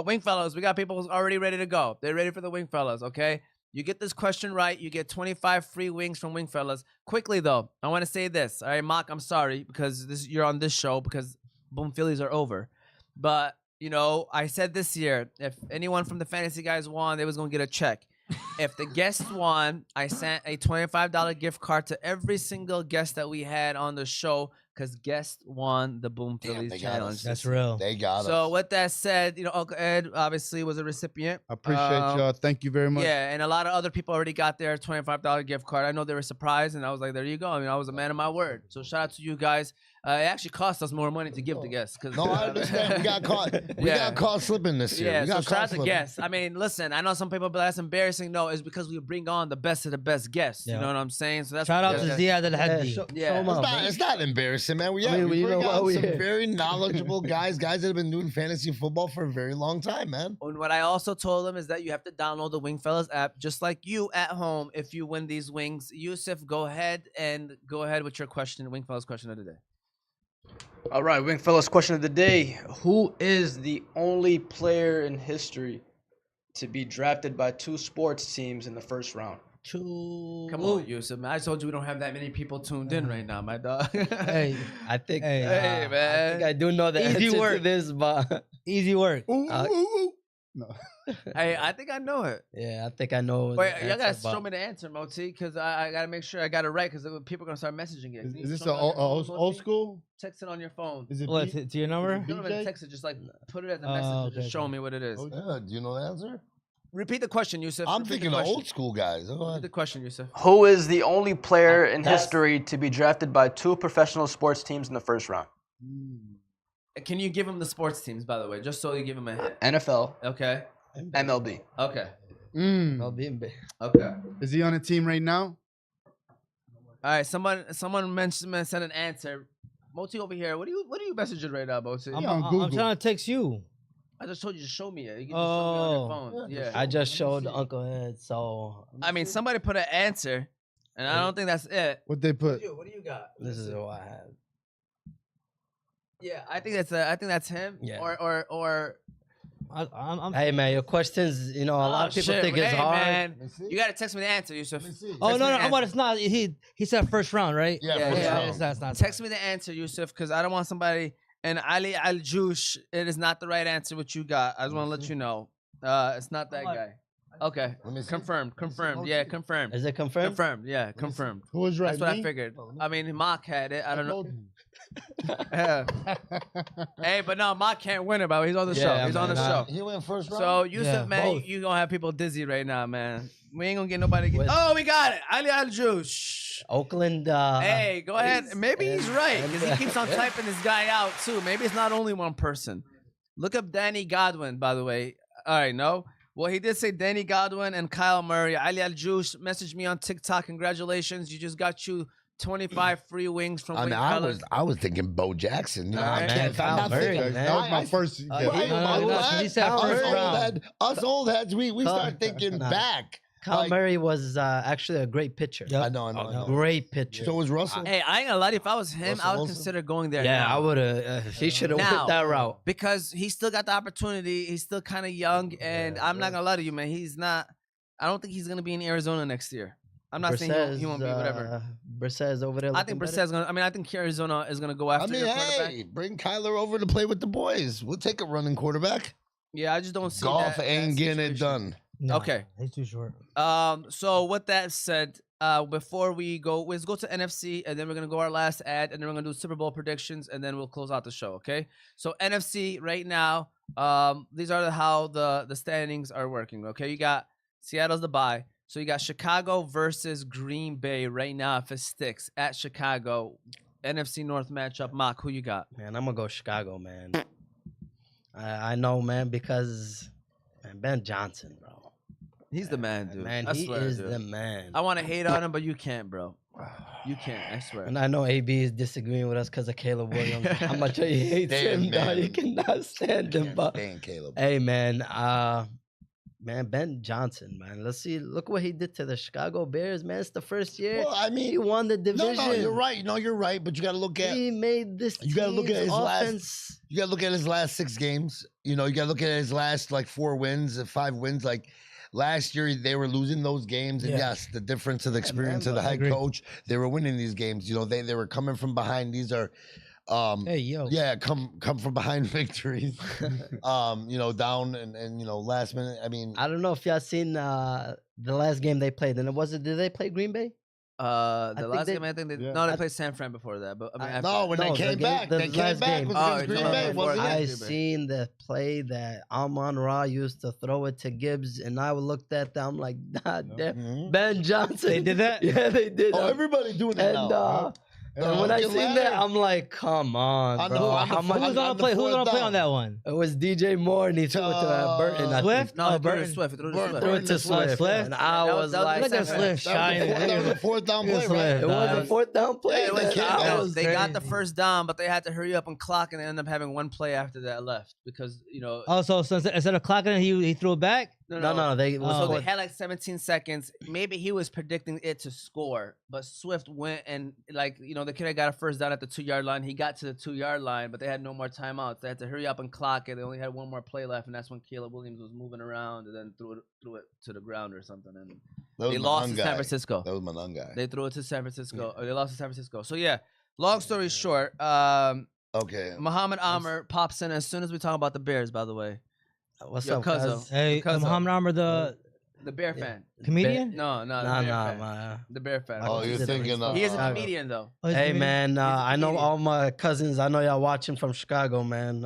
Wing fellas, we got people already ready to go. They're ready for the wing fellas, okay? You get this question right, you get 25 free wings from wing fellas. Quickly though, I want to say this. All right, Mock, I'm sorry because you're on this show because Boom Phillies are over. But, I said this year, if anyone from the Fantasy Guys won, they was going to get a check. If the guest won, I sent a $25 gift card to every single guest that we had on the show because guest won the Boom Damn, Phillies they got challenge. us. That's real. They got So us. with that said, Uncle Ed obviously was a recipient. I appreciate y'all. Thank you very much. Yeah, and a lot of other people already got their $25 gift card. I know they were surprised, and I was like, there you go. I mean, I was a man of my word. So shout out to you guys. It actually cost us more money to give the guests. No, I understand. We got caught. We Yeah. got caught slipping this year. Yeah, we so got shout caught out to slipping. guests. I mean, listen, I know some people, but that's embarrassing. No, it's because we bring on the best of the best guests. You Yeah. know what I'm saying? So that's Shout out to that's- Ziad El Hadi. Yeah. It's not embarrassing, man. We, I mean, we you bring know on what, some we- very knowledgeable guys that have been doing fantasy football for a very long time, man. And what I also told them is that you have to download the Wing Fellas app, just like you at home. If you win these wings, Yusuf, go ahead with your question, Wing Fellas question of the day. All right, Wing Fellas, question of the day. Who is the only player in history to be drafted by 2 sports teams in the first round? Come on, Yusuf. Man. I told you we don't have that many people tuned in right now, my dog. Hey, I think. Hey, Hey, I man. think I do know the Easy answer to work. this, but easy work. Ooh, Uh, ooh, ooh. No. Hey, I think I know it. yeah, I think I know. Wait, the y'all gotta answer, show but- me the answer, Moti, because I gotta make sure I got it right, because people are gonna start messaging it. Can you Is this show a me on your phone, old Moti? school? Text it on your phone. Is it What, B- to your number? You don't have to BJ? text it, just like put it as a Oh, message and okay, just show okay. me what it is. Oh, Yeah, do you know the answer? Repeat the question, Yusuf. I'm Repeat thinking the of question. old school guys. Go Repeat ahead. the question, Yusuf. Who is the only player in That's- history to be drafted by 2 professional sports teams in the first round? Can you give him the sports teams, by the way, just so you give him a hint? NFL, Okay. MLB. Okay. I'll be in bed. Okay. Is he on a team right now? All right. Someone mentioned sent an answer. Moti over here. What are you messaging right now, Moti? Yeah, on Google. I'm trying to text you. I just told you to show me it. You can just show me on your Oh. phone. Yeah. I just showed Uncle Ed, so I mean, somebody put an answer, and I don't think that's it. What they put? What do you got? this is what I have. Yeah, I think that's him. Yeah. Or. I'm Hey man, your questions, a lot of people shit. think it's Hey, hard. Man, Let me see. you gotta text me the answer, Yusuf. Let me see. Oh Text no, me no, the I'm what answer. it's not. He said first round, right? Yeah, Yeah, first yeah, round. It's not. Text me the answer, Yusuf, because I don't want somebody. And Ali Al Jush, it is not the right answer. What you got? I just want to let you know. It's not that guy. Okay. Let me see. Confirmed. Confirmed. Yeah, confirmed. Is it confirmed? Confirmed. Yeah, confirmed. Who was right? That's what I me? figured. I mean, Mock had it. I don't know. Yeah. Hey, but no, Mock can't win it, bro. He's on the show. Yeah, He's on the man, show. He went first round. So Yusuf, Yeah, man, both. you gonna have people dizzy right now, man. We ain't gonna get nobody. With- Oh, we got it. Ali Al Juice. Oakland. Hey, go ahead. is- Maybe he's and- right because he and- keeps on typing this guy out too. Maybe it's not only one person. Look up Danny Godwin, by the way. All right, no. Well, he did say Danny Godwin and Kyle Murray. Ali Al Juice messaged me on TikTok. Congratulations, you just got you 25 free wings from. I mean, Wing I was thinking Bo Jackson. You know, I Man, can't. I'm Kyle not Murray, thinking. man. That was my first. Oh, guess. yeah. Right? No, My no, old no, head- he said us first old round. head- Us old heads, we start thinking Nah. back. Kyle Like, Murray was actually a great pitcher. Yep. I know. Great pitcher. So was Russell. Hey, I ain't gonna lie to you. If I was him, Russell I would Wilson? consider going there. Yeah, now. I would have. He should have Now. went that route. Because he still got the opportunity. He's still kind of young, and I'm not gonna lie to you, man. He's not. I don't think he's gonna be in Arizona next year. I'm not saying he won't be whatever. Brissett's over there. I think looking Brissett's gonna. I mean, I think Arizona is gonna go after I mean, your quarterback. hey, bring Kyler over to play with the boys. We'll take a running quarterback. Yeah, I just don't see Golf that ain't getting it situation. done. No, Okay. he's too short. So with that said, before we go, let's go to NFC, and then we're gonna go our last ad, and then we're gonna do Super Bowl predictions, and then we'll close out the show. Okay. So NFC right now, these are how the standings are working. Okay, you got Seattle's the bye, so you got Chicago versus Green Bay right now. If it sticks at Chicago, NFC North matchup. Mock, who you got? Man, I'm gonna go Chicago, man. I know, man, because man, Ben Johnson, bro. He's the man, dude. Man, I he swear, is dude. the man. I want to hate on him, but you can't, bro. You can't. I swear. And I know AB is disagreeing with us because of Caleb Williams. How much he hates Damn, him, dog. man. He cannot stand him. But Dang, Caleb. hey, man, Ben Johnson, man. Let's see. Look what he did to the Chicago Bears, man. It's the first year Well, I he mean, won the division. no, you're right. No, you're right. But you got to look at He made this. You gotta look at team's his last- offense. you got to look at his last 6 games. You know, you got to look at his last like 4 wins, 5 wins. Like last year, they were losing those games, and Yeah. yes, the difference of the experience man, of the but I head agree. coach, they were winning these games. You know, they were coming from behind. These are, Hey, yo. yeah, come from behind victories. You know, down and you know, last minute. I mean, I don't know if y'all seen the last game they played. And did they play Green Bay? The think last they- game, I think they Yeah. no, they played San Fran before that. But I mean, after no, that. when No, they the came game- back, the they came last back game. was Oh, against you're Green talking Bay, about wasn't before- it? I Green Bay. seen the play that Amon Ra used to throw it to Gibbs, and I looked at that. I'm like, God damn, Mhm. Ben Johnson. They did that? Yeah, they did. Oh, everybody doing it and now. and when I Look at seen that, Ladder. I'm like, come on, On the- bro. on the How fourth- much? Who was on on the the play? Who was on fourth the play down. on that one? It was DJ Moore, and he threw it to Burton. I Swift? No, Oh, he threw it to Burton. Swift. He threw it to Burton. Swift. threw it to Swift. Swift, and I That was was- that was like, Look at San Fran. Swift That was shining. the 4th down Look play, at right? Swift, it was a dog. 4th down play. Yeah, it was man. kid- I yeah, was They got the crazy. first down, but they had to hurry up and clock, and they ended up having one play after that left because you know. Oh, so instead of clocking it, he threw it back? no. They was Oh. So they fourth- had like 17 seconds. Maybe he was predicting it to score, but Swift went and like you know the kid had got a first down at the 2-yard line. He got to the 2-yard line, but they had no more timeouts. They had to hurry up and clock it. They only had one more play left, and that's when Caleb Williams was moving around and then threw it to the ground or something. And That was they my lost nun to guy. San Francisco. That was my nun guy. They threw it to San Francisco. Or they lost to San Francisco. So yeah, long story short, Okay. Muhammad Amr pops in as soon as we talk about the Bears. By the way, What's Your up, cousin. cuz? Hey, Because of- Muhammad Amr, the the Bear fan. comedian? No, the Nah, Bear nah, fan. man. The Bear fan. Oh, you're thinking He is a Chicago. comedian though. Oh, he's a Hey comedian? man, He's a I know comedian. all my cousins. I know y'all watching from Chicago, man.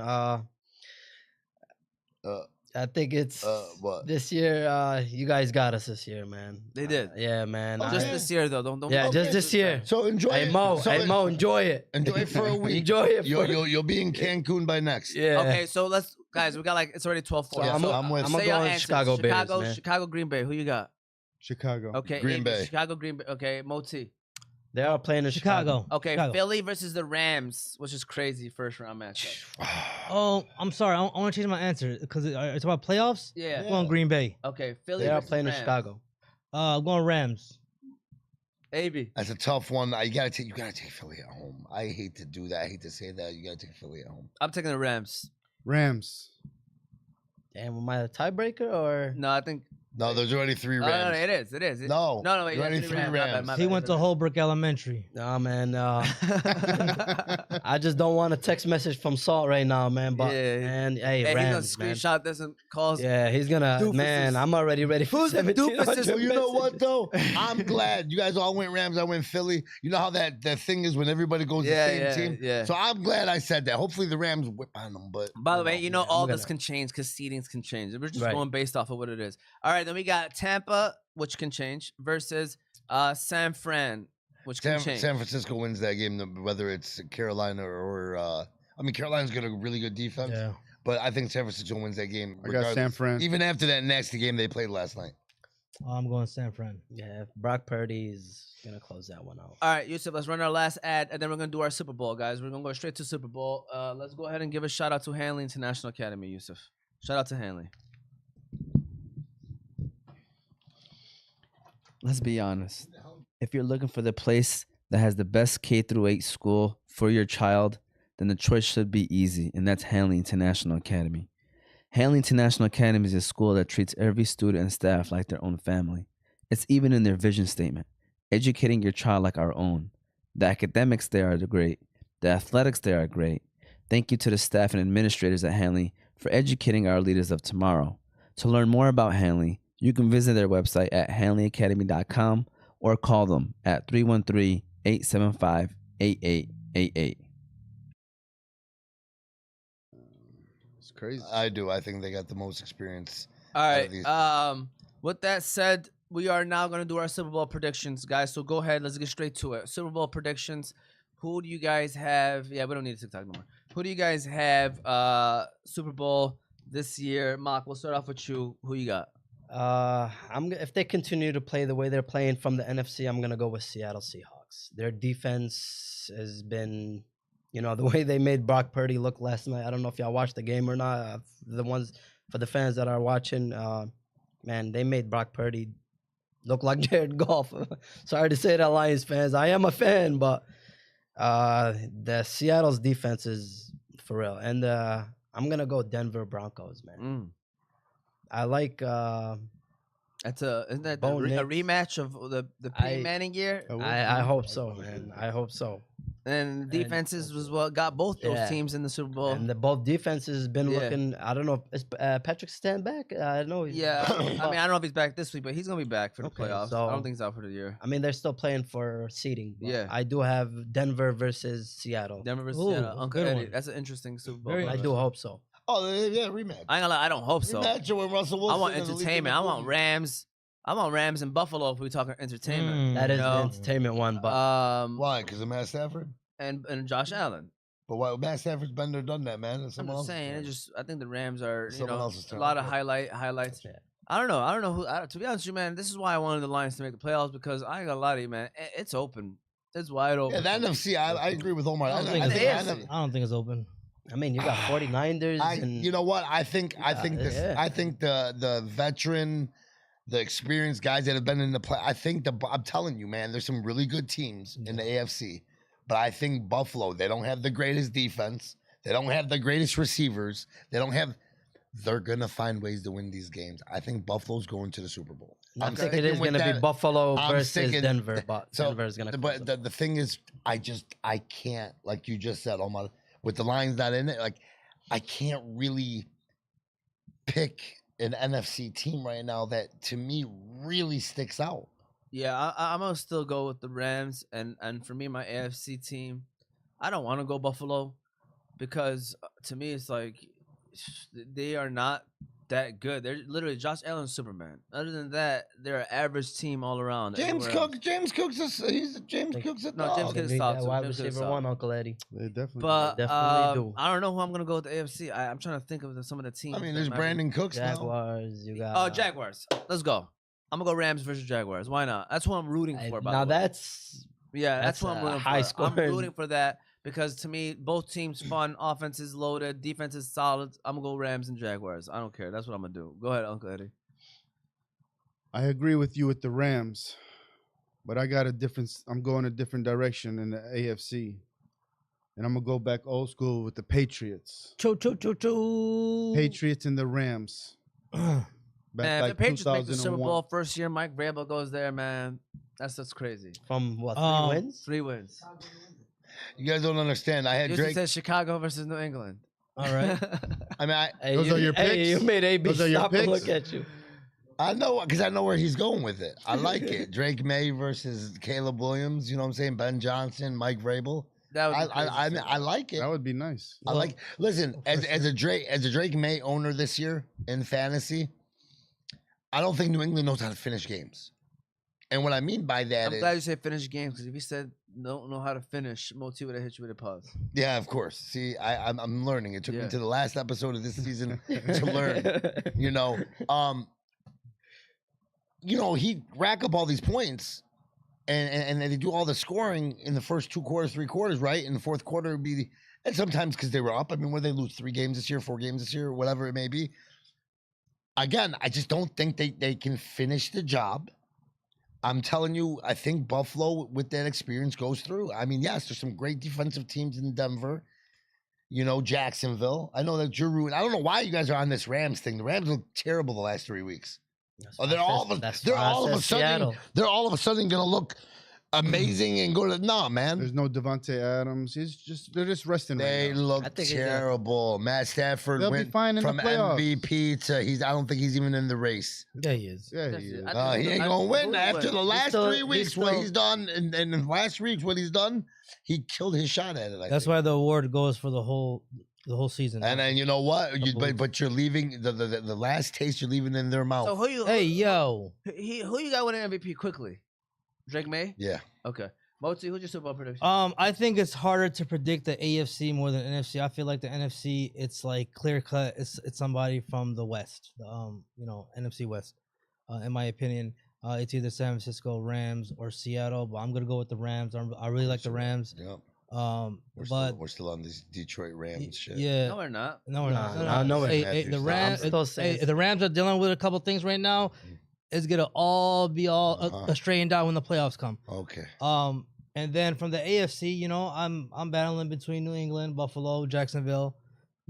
I think it's what? this year. You guys got us this year, man. They did. Yeah, man. Okay. Just this year though. Don't. Yeah, don't just forget this year. So enjoy Hey it. Mo, So hey Mo, enjoy it. enjoy it for a week. Enjoy it. You'll be in Cancun by next. Yeah. Okay, so let's guys. We got like it's already 12:40. So Yeah, I'm, so a- I'm with- I'm Say gonna your go in answers. Chicago Bears, man. Chicago, Green Bay. Who you got? Chicago. Okay, Green AB, Bay. Chicago, Green Bay. Okay, Moti. They are playing in Chicago. Chicago. Okay, Chicago. Philly versus the Rams, which is crazy first round matchup. Oh, I'm sorry. I want to change my answer because it's about playoffs. Yeah. I'm going Green Bay. Okay, Philly. They are versus playing in Rams. Chicago. I'm going Rams. AB. That's a tough one. You gotta take Philly at home. I hate to do that. I hate to say that. You gotta take Philly at home. I'm taking the Rams. Rams. Damn, am I a tiebreaker or? No, I think No, there's already 3 No, Rams. no, it is. It is. No, no, wait. there are Yeah, only 3 My bad, Rams. my He bad, went to my Holbrook Elementary. Nah, man. I just don't want a text message from Salt right now, man. But Yeah. man, hey, Hey, Rams, he's gonna man. screenshot this and calls. Yeah, he's gonna. Man, Doofuses. I'm already ready for Who's the 1700 doofuses? Well, you know what messages. though? I'm glad you guys all went Rams. I went Philly. You know how that thing is when everybody goes Yeah, the same yeah, team. yeah. So I'm glad I said that. Hopefully the Rams whip on them. But By the way, you know yeah, all I'm this gonna- can change because seedings can change. We're just Right. going based off of what it is. All right, then we got Tampa, which can change, versus San Fran, which can change. San Francisco wins that game, whether it's Carolina or I mean Carolina's got a really good defense. Yeah. But I think San Francisco wins that game. I got San regardless, Fran. Even after that nasty game they played last night. I'm going San Fran. Yeah, Brock Purdy's gonna close that one out. All right, Yusuf, let's run our last ad, and then we're gonna do our Super Bowl, guys. We're gonna go straight to Super Bowl. Let's go ahead and give a shout out to Hanley International Academy, Yusuf. Shout out to Hanley. Let's be honest. If you're looking for the place that has the best K through 8 school for your child, then the choice should be easy, and that's Hanley International Academy. Hanley International Academy is a school that treats every student and staff like their own family. It's even in their vision statement, educating your child like our own. The academics there are great. The athletics there are great. Thank you to the staff and administrators at Hanley for educating our leaders of tomorrow. To learn more about Hanley, you can visit their website at hanleyacademy.com or call them at 313-875-8888. It's crazy. I do. I think they got the most experience. All out right. of these. With that said, we are now going to do our Super Bowl predictions, guys. So go ahead. Let's get straight to it. Super Bowl predictions. Who do you guys have? Yeah, we don't need TikTok no more. Who do you guys have Super Bowl this year? Mark, we'll start off with you. Who you got? If they continue to play the way they're playing from the NFC, I'm gonna go with Seattle Seahawks. Their defense has been, the way they made Brock Purdy look last night. I don't know if y'all watched the game or not. For the fans that are watching, man, they made Brock Purdy look like Jared Goff. Sorry to say that, Lions fans. I am a fan, but the Seattle's defense is for real. And I'm gonna go Denver Broncos, man. I like Isn't that Bo a Nix. rematch of the Peyton Manning year? I hope so, man. I hope so. And defenses was what got both those Yeah. teams in the Super Bowl. And both defenses been Yeah. looking. I don't know. Is Patrick Stan back? I know. Yeah, I mean, I don't know if he's back this week, but he's gonna be back for the Okay, playoffs. I so- don't think he's out for the year. I mean, they're still playing for seeding. but Yeah. I do have Denver versus Seattle. Denver versus Ooh, Seattle. Uncle good Eddie. one. That's an interesting Super Bowl. Very I brother. do hope so. Oh, yeah, rematch. I ain't gonna lie, I don't hope so. Rematch with Russell Wilson. I want and the league entertainment. I want movie. Rams. I want Rams and Buffalo if we talking entertainment. That is the No. entertainment one, but Why? Because of Matt Stafford? and Josh Allen. But why? Matt Stafford's been there, done that, man. And I'm someone just else saying. It just I think the Rams are Someone else's a turn. lot of Okay. highlights. Yeah. I don't know who. To be honest with you, man, this is why I wanted the Lions to make the playoffs because I ain't gonna lie to you, man. It's open. It's wide open. Yeah, the NFC. I agree with Omar. I don't I think think it's the AFC. NFC I don't think it's open. I mean, you got 49ers and you know what? I think this. yeah. I think the veteran, the experienced guys that have been in the play. I think I'm telling you, man. There's some really good teams in the AFC, but I think Buffalo. They don't have the greatest defense. They don't have the greatest receivers. They don't have. They're gonna find ways to win these games. I think Buffalo's going to the Super Bowl. I I'm think it sticking is with going to be that. Buffalo I'm versus sticking- Denver, but So, Denver's going to. But the thing is, I can't, like you just said, Omar, with the Lions not in it, like I can't really pick an NFC team right now that to me really sticks out. Yeah, I'm gonna still go with the Rams, and for me, my AFC team, I don't want to go Buffalo because to me it's like they are not that good. They're literally Josh Allen's Superman. Other than that, they're an average team all around. James everywhere else. Cook, James Cook's James Cook's a No, dog. James They Cook's need solid that too. wide James Cook's receiver solid. one, Uncle Eddie. They definitely. But definitely do. I don't know who I'm gonna go with the AFC. I'm trying to think of some of the teams. I mean, that there's might be- Brandon Cooks now. Jaguars, you got. Oh, Jaguars. Let's go. I'm gonna go Rams versus Jaguars. Why not? That's who I'm rooting for. By Now the way. that's Yeah, that's That's what I'm a rooting high for. I'm scoring- rooting for that because to me, both teams fun. Offense is loaded. Defense is solid. I'm gonna go Rams and Jaguars. I don't care. That's what I'm gonna do. Go ahead, Uncle Eddie. I agree with you with the Rams, but I got a different. I'm going a different direction in the AFC, and I'm gonna go back old school with the Patriots. Cho. Patriots and the Rams. Man, like if the Patriots make the Super 2001. Bowl first year, Mike Vrabel goes there, man. That's crazy. From what, 3 wins? 3 wins. You guys don't understand. I had You Drake. said Chicago versus New England. All right. I mean, Hey, Those are your Hey, picks? you made AB Those are your stop and picks? look at you. I know because I know where he's going with it. I like it. Drake May versus Caleb Williams. You know what I'm saying? Ben Johnson, Mike Vrabel. That would be I crazy. like it. That would be nice. I like. Listen, as a Drake May owner this year in fantasy, I don't think New England knows how to finish games. And what I mean by that I'm is, glad you said finish games because if you said don't know how to finish, Moti would have hit you with a pause. yeah, of course. See, I'm learning. It took me Yeah. to the last episode of this season to learn. You know, he rack up all these points, and they do all the scoring in the first 2 quarters, 3 quarters, right? In the fourth quarter, would be, and sometimes because they were up. I mean, where they lose 3 games this year, 4 games this year, whatever it may be. Again, I just don't think they can finish the job. I'm telling you, I think Buffalo, with that experience, goes through. I mean, yes, there's some great defensive teams in Denver. Jacksonville. I know that you're rooting. I don't know why you guys are on this Rams thing. The Rams look terrible the last 3 weeks. They're all of a sudden going to look amazing and go to man. There's no Devontae Adams. They're just resting. They right now. look terrible. Matt Stafford They'll be went fine in the from playoffs. MVP to I don't think he's even in the race. Yeah, he is. Yeah, That's he it. is. I think He ain't I gonna think win he'll after win. the last still- 3 he's weeks. What still- he's done, and the last week what he's done, he killed his shot at it. That's why the award goes for the whole season. And then you know what? Couple But you're leaving the last taste. You're leaving in their mouth. So who you Hey, yo. who you got winning MVP quickly? Drake May. Yeah. Okay. Moti, who's your Super Bowl prediction? I think it's harder to predict the AFC more than NFC. I feel like the NFC, it's like clear cut. It's somebody from the West, NFC West. In my opinion, it's either San Francisco Rams or Seattle. But I'm gonna go with the Rams. I really like the Rams. Yeah. But We're still on this Detroit Rams shit. yeah, No, we're not. no, we're not. Nah, no, Hey, Matthews. the I'm Rams. still saying- The Rams are dealing with a couple things right now. It's gonna all be straightened out when the playoffs come. Okay. And then from the AFC, I'm battling between New England, Buffalo, Jacksonville.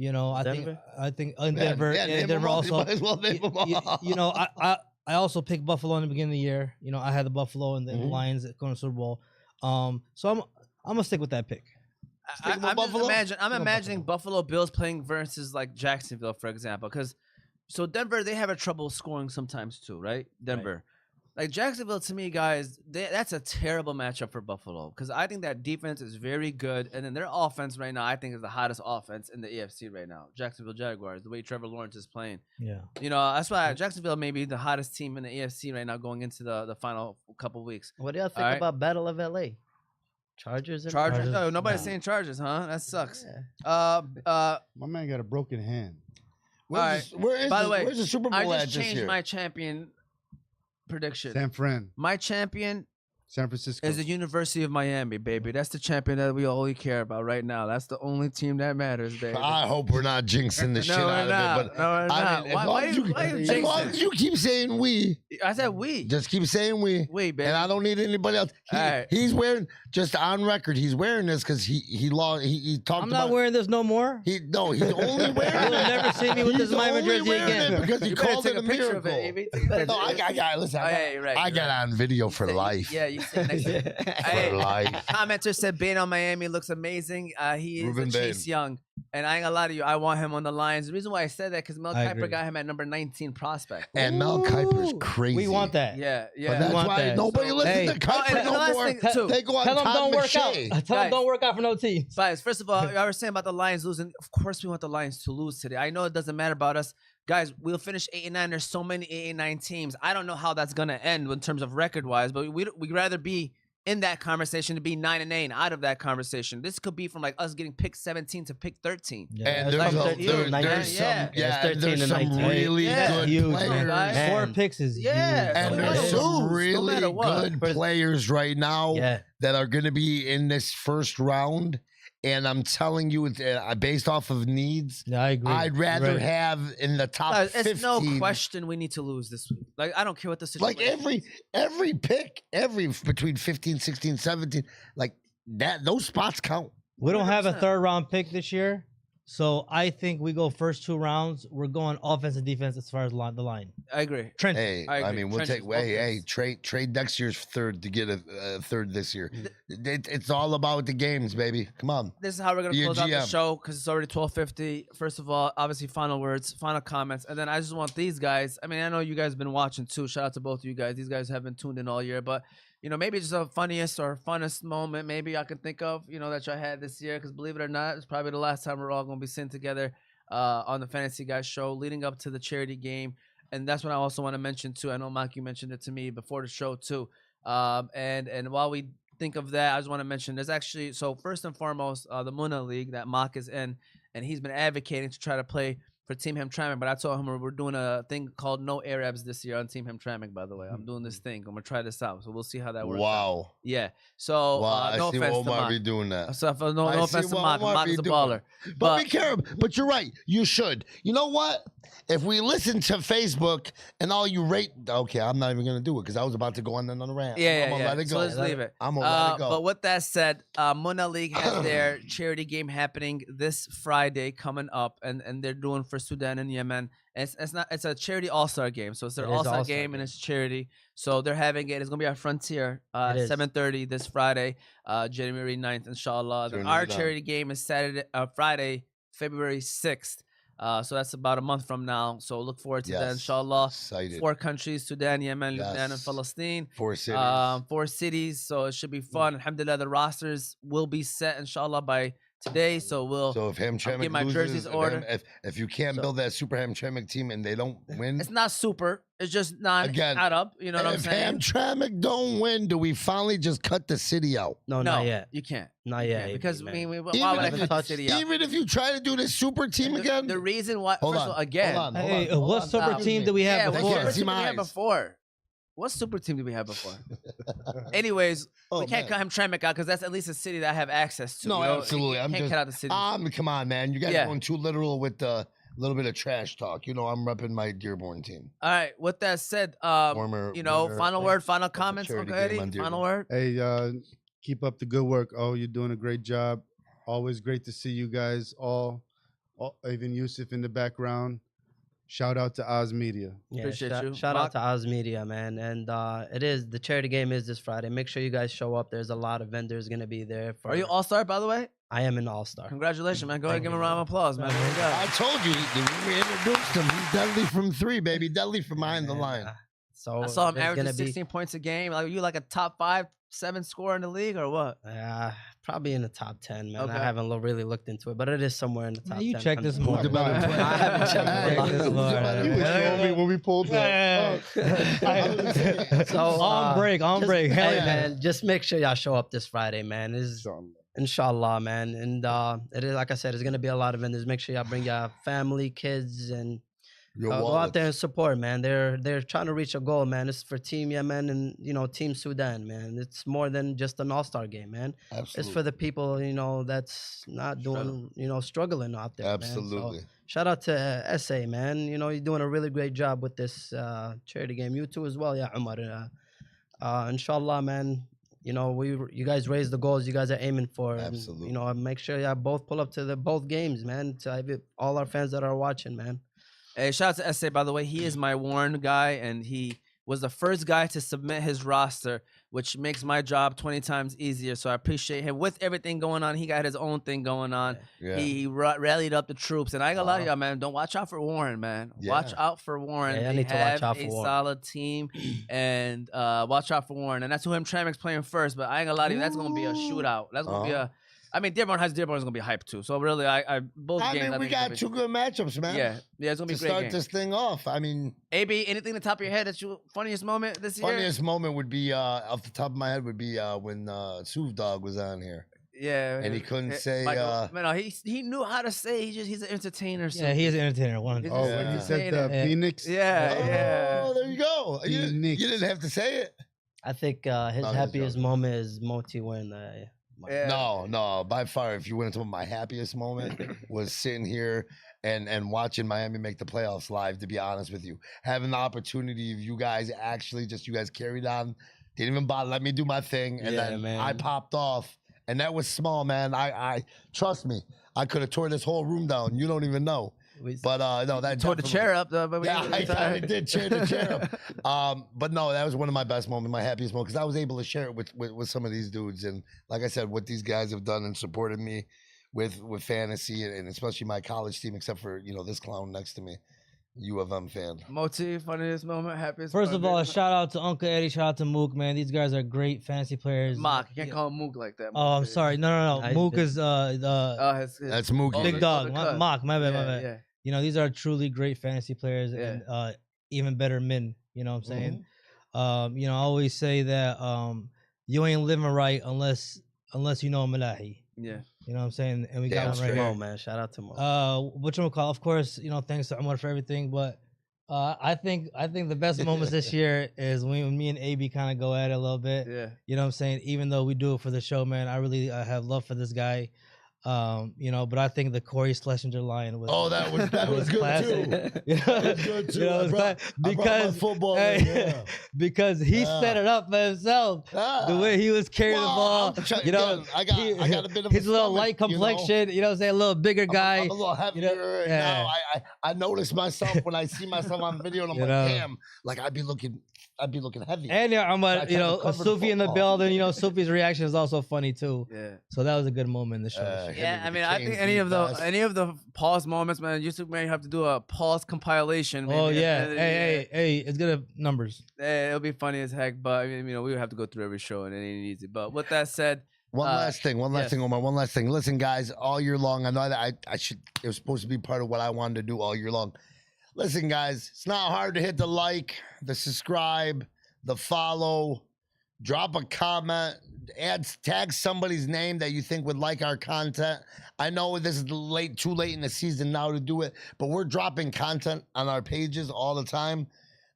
I think in Denver, Yeah, name Denver them all. also. You might as well name them all. I also picked Buffalo in the beginning of the year. I had the Buffalo and the Mhm. Lions going to Super Bowl. So I'm gonna stick with that pick. Sticking with I'm Buffalo? imagining Buffalo Bills playing versus like Jacksonville, for example, because Denver they have a trouble scoring sometimes too, right? Denver, like Jacksonville, to me, guys, that's a terrible matchup for Buffalo because I think that defense is very good, and then their offense right now I think is the hottest offense in the AFC right now. Jacksonville Jaguars, the way Trevor Lawrence is playing, Yeah. that's why Jacksonville may be the hottest team in the AFC right now going into the final couple weeks. What do y'all think All right. about Battle of LA? Chargers? and- Chargers? Chargers? No, nobody's Nah. saying Chargers, huh? That sucks. Yeah. My man got a broken hand. Alright. Where's By the way, the Super Bowl I at just this changed year? my champion prediction. San Fran, My champion San Francisco. is the University of Miami, baby. That's the champion that we only care about right now. That's the only team that matters, baby. I hope we're not jinxing the shit No, out we're not. of it. But No, we're I not. mean, Why- why you as long jinxing? as you keep saying we, I said we. just keep saying we. We, baby. And I don't need anybody else. Alright. He's wearing, just on record, he's wearing this because he lost. He talked I'm about. not wearing this no more. He's only wearing You'll it. never see me with this He's Miami only jersey wearing again. it because he You better called take it a a picture of miracle. it, AB. Take a picture. No, I listen. Oh, yeah, you're right. I you're got right. on video for life. Yeah, you sit next to it. For Hey, life. commenter said Bane on Miami looks amazing. He is Ruben a Chase Bain. Young. And I ain't gonna lie to you, I want him on the Lions. The reason why I said that because Mel I Kiper agree. got him at number 19 prospect. And Mel Kiper's crazy. We want that. Yeah, But yeah. that's want why that. nobody So- listens Hey. to Kiper and the no last more. thing, too. They go on Tell them Todd don't work McShay. out. Tell them Guys. don't work out for no teams. Guys, first of all, I was saying about the Lions losing. Of course, we want the Lions to lose today. I know it doesn't matter about us. Guys, we'll finish 8-9. There's so many 8-9 teams. I don't know how that's going to end in terms of record-wise, but we'd rather be in that conversation to be 9-8 out of that conversation. This could be from like us getting pick 17 to pick 13. And That's there's, like a, 13, there's 19. some, Yeah. Yeah, it's 13 there's and some 19. really Yeah. good Huge, players. guys. 4 Man. picks is Yeah. huge. And we there's wanna some lose, no really matter what. good players right now Yeah. that are going to be in this first round. And I'm telling you, it's, based off of needs, Yeah, I agree. I'd rather Right. have in the top Guys, 15. it's no question we need to lose this week. Like, I don't care what the situation Like every pick, between 15, 16, 17, like that, those spots count. We don't have a 100%. 3rd round pick this year, So I think we go first 2 rounds. We're going offense and defense as far as the line. I agree. Trent. Hey, I I agree. mean, we'll Trenches, take. both Hey, ways. trade next year's third to get a third this year. It's all about the games, baby. Come on. This is how we're gonna Be a close out the GM. show because it's already 12:50. First of all, obviously, final words, final comments, and then I just want these guys. I mean, I know you guys have been watching too. Shout out to both of you guys. These guys have been tuned in all year, but maybe just a funniest or funnest moment maybe I can think of, that y'all had this year. Because believe it or not, it's probably the last time we're all gonna be sitting together on the Fantasy Guys show, leading up to the charity game. And that's what I also want to mention too. I know Mike, you mentioned it to me before the show too. And while we think of that, I just want to mention there's actually, so first and foremost, the Muna League that Mock is in, and he's been advocating to try to play for Team Hamtramck, but I told him we're doing a thing called No Arabs this year on Team Hamtramck, by the way. I'm doing this thing. I'm going to try this out, so we'll see how that works out. Wow. Yeah. So, Wow. no I see offense to Omar Mock. be doing that. So, no I see offense to what Mock. Omar Mock be is a doing. baller. But be careful. But you're right. You should. You know what? If we listen to Facebook and all you rate, okay, I'm not even gonna do it because I was about to go on another rant. Yeah, I'm gonna let it go. So let's leave it. I'm gonna let it go. But with that said, Muna League has their charity game happening this Friday coming up, and they're doing for Sudan and Yemen. And it's a charity all-star game, so it's their It is all-star all-star game and game. it's charity. So they're having it. It's gonna be at Frontier, It is. 7:30 this Friday, January 9th, inshallah. Then our charity game is Friday, February 6th. So that's about a month from now. So look forward to that, Yes. inshallah. Excited. 4 countries: Sudan, Yemen, Lebanon, and Yes. Palestine. 4 cities. 4 cities. So it should be fun. Alhamdulillah, the rosters will be set, inshallah, by today. So we'll. So if Hamtramck get my loses, jerseys ordered. if you can't So- build that super Hamtramck team and they don't win, It's not super. It's just not Again, add up. You know what I'm if saying? Hamtramck don't win, do we finally just cut the city out? No, No, not yet. you can't. Not You yet. can't, AB, because man. I mean, why Even would I if cut you- the city out? Even if you try to do this super team again, The reason why, Hold first on, of all, again, hold on, Hey, hold what on. super Stop. team did we have yeah, what before? super See team did we my have eyes. before? What super team did we have before? Anyways, Oh, we can't man. cut Hamtramck out because that's at least a city that I have access to. No, you know? absolutely. You I'm can't just, cut out the city. come on, man. You guys Yeah. are going too literal with the little bit of trash talk. You know, I'm repping my Dearborn team. All right. With that said, Former winner final of word, final the comments. charity Okay, game on Eddie? Dearborn. Final word. Hey, keep up the good work. Oh, you're doing a great job. Always great to see you guys all even Yusuf in the background. Shout out to Oz Media. Yeah, Appreciate you. Shout Mark? out to Oz Media, man. And the charity game is this Friday. Make sure you guys show up. There's a lot of vendors gonna be there. Are you all star, by the way? I am an all-star. Congratulations, man. Go ahead and Thank give you, him a round of applause, man. There you go. I told you, we introduced him. He's deadly from 3, baby. Deadly from behind the And, line. So I saw him there's averaging gonna be 16 points a game. Like, you like a top 5, 7 scorer in the league or what? probably in the top 10, man. Okay. I haven't really looked into it, but it is somewhere in the top 10. You check this I'm- more. Who's the better Mark. player? I haven't checked Hey, it out. who's the better He was player? showing me when we pulled up. So On break, on just- break. Hell Hey, yeah. man, just make sure y'all show up this Friday, man. It's inshallah, man. And it is, like I said, it's gonna be a lot of vendors. Make sure y'all bring your family, kids, and Your go out wallet. there and support, man. They're trying to reach a goal, man. It's for Team Yemen and Team Sudan, man. It's more than just an all-star game, man. Absolutely. It's for the people, that's not doing, struggling out there. Man. So, Absolutely. shout out to SA, man. You're doing a really great job with this charity game. You too as well, yeah, Umar. Inshallah, man. You guys raise the goals you guys are aiming for. And, Absolutely. make sure y'all both pull up to the both games, man. To all our fans that are watching, man. Hey, shout out to SA, by the way. He is my Warren guy, and he was the first guy to submit his roster, which makes my job 20 times easier. So I appreciate him. With everything going on, he got his own thing going on. Yeah. He rallied up the troops. And I ain't gonna lie to y'all, man. Don't watch out for Warren, man. Watch Yeah. out for Warren. Yeah, I They need to watch have out for a Warren. solid team, and watch out for Warren. And that's who Hamtramck's playing first. But I ain't gonna lie to you, that's gonna be a shootout. That's gonna be a. I mean, Dearborn is gonna be hyped too. So really, both I games. mean, we think got it's 2 gonna good matchups, man. be, yeah, it's gonna be To a great start game. this thing off. I mean, AB, anything at the top of your head that's your funniest moment this year? funniest moment would be off the top of my head would be when Suv Dog was on here. Yeah, And he couldn't say, man, no, he knew how to say. He's an entertainer. So Yeah, he is an entertainer. 100%. He's Oh, just when he Yeah. said the Yeah. Phoenix. yeah. Oh, there you go. You Phoenix. didn't have to say it. I think his No, he's happiest joking. moment is Moti winning the. Yeah. No. By far, if you went into my happiest moment was sitting here and watching Miami make the playoffs live. To be honest with you, having the opportunity of you guys carried on, didn't even bother, let me do my thing, and Yeah, then man. I popped off, and that was small, man. I trust me. I could have tore this whole room down. You don't even know. But no, that Tore the definitely- chair up though. But Yeah, I did tear the chair up. But no, that was one of my best moments, my happiest moment, because I was able to share it with some of these dudes. And like I said, what these guys have done and supported me with fantasy and especially my college team, except for, this clown next to me, U of M fan. Moti, funniest moment, happiest. First of moment, all, greatest shout out to Uncle Eddie, shout out to Mook, man. These guys are great fantasy players. Mock. You can't call him Mook like that. Oh, I'm sorry. No. I Mook did. is the That's Mookie. big the dog. cuz. Mock, my bad, my Yeah, bad. yeah. These are truly great fantasy players Yeah. and even better men. You know what I'm saying? Mm-hmm. I always say that you ain't living right unless you know Malahi. Yeah. You know what I'm saying? And we Damn got one right straight. here. Mo, man. Shout out to Mo. Which of course, thanks to Umar for everything, but I think the best moments this year is when me and AB kind of go at it a little bit. Yeah. You know what I'm saying? Even though we do it for the show, man, I really have love for this guy. But I think the Corey Schlesinger line was That was good classic. too. You know, That was good too. you know, I it's brought- cla- I brought my because football hey, in, yeah. because he set it up for himself. The way he was carrying the ball, I'm trying- you know, again, I got a bit of his a little stomach, light complexion, you know what I'm saying, a little bigger guy. I'm a little heavier yeah. now. I notice myself when I see myself on video, and I'm You like, know. damn, like I'd be looking heavy. And I'm I tried to a cover the Sufi in the football. building. Sufi's reaction is also funny too. Yeah. So that was a good moment in the show. this year. Hit me Yeah, with I the mean, I cane think feed any of the pause moments, man. Yusuf may have to do a pause compilation. Maybe Oh at the yeah, end of the year. hey, it's good at numbers. It'll be funny as heck. But I mean, we would have to go through every show, and it ain't easy. But with that said, One last thing, yes. Omar. One last thing. Listen, guys, all year long, I know that I should. It was supposed to be part of what I wanted to do all year long. Listen, guys, it's not hard to hit the like, the subscribe, the follow, drop a comment, tag somebody's name that you think would like our content. I know this is too late in the season now to do it, but we're dropping content on our pages all the time.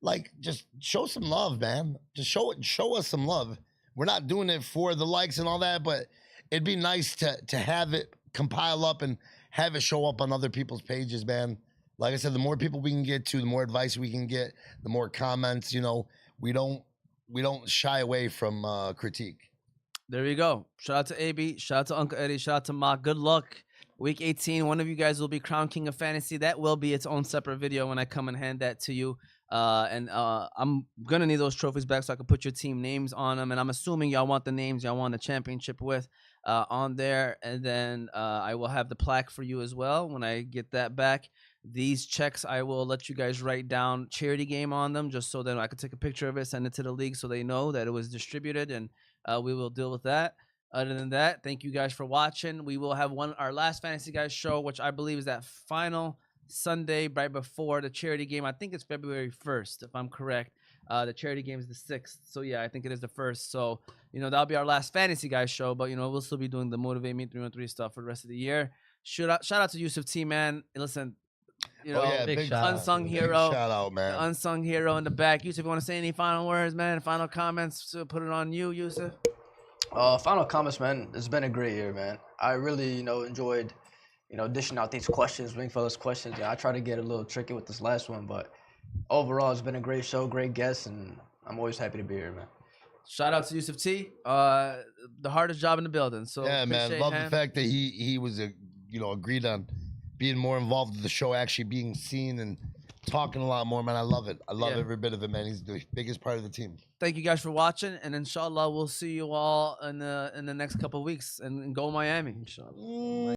Like, just show some love, man. Just show us some love. We're not doing it for the likes and all that, but it'd be nice to have it compile up and have it show up on other people's pages, man. Like I said, the more people we can get to, the more advice we can get, the more comments. We don't shy away from critique. there you go. Shout out to AB. Shout out to Uncle Eddie. Shout out to Ma. Good luck. Week 18, one of you guys will be Crown King of Fantasy. That will be its own separate video when I come and hand that to you. I'm going to need those trophies back so I can put your team names on them. And I'm assuming y'all want the names y'all won the championship with on there. And then I will have the plaque for you as well when I get that back. These checks, I will let you guys write down charity game on them just so that I can take a picture of it, send it to the league so they know that it was distributed, and we will deal with that. Other than that, thank you guys for watching. We will have our last Fantasy Guys show, which I believe is that final Sunday right before the charity game. I think it's February 1st, if I'm correct. The charity game is the 6th. So, yeah, I think it is the 1st. So, that'll be our last Fantasy Guys show. But, we'll still be doing the Motivate Me 313 stuff for the rest of the year. Shout out to Yusuf T, man. Listen, big shout out. unsung Big hero. shout out, man. The unsung hero in the back. Yusuf, you want to say any final words, man? Final comments? Put it on you, Yusuf. Final comments, man. It's been a great year, man. I really, enjoyed, dishing out these questions, bring fellas questions. I tried to get a little tricky with this last one, but overall, it's been a great show, great guests, and I'm always happy to be here, man. Shout out to Yusuf T. The hardest job in the building. So Yeah, man. appreciate Love him. the fact that he was agreed on being more involved with the show, actually being seen and talking a lot more, man. I love it. I love Yeah. every bit of it, man. He's the biggest part of the team. Thank you guys for watching, and inshallah we'll see you all in the next couple of weeks, and go Miami. Inshallah.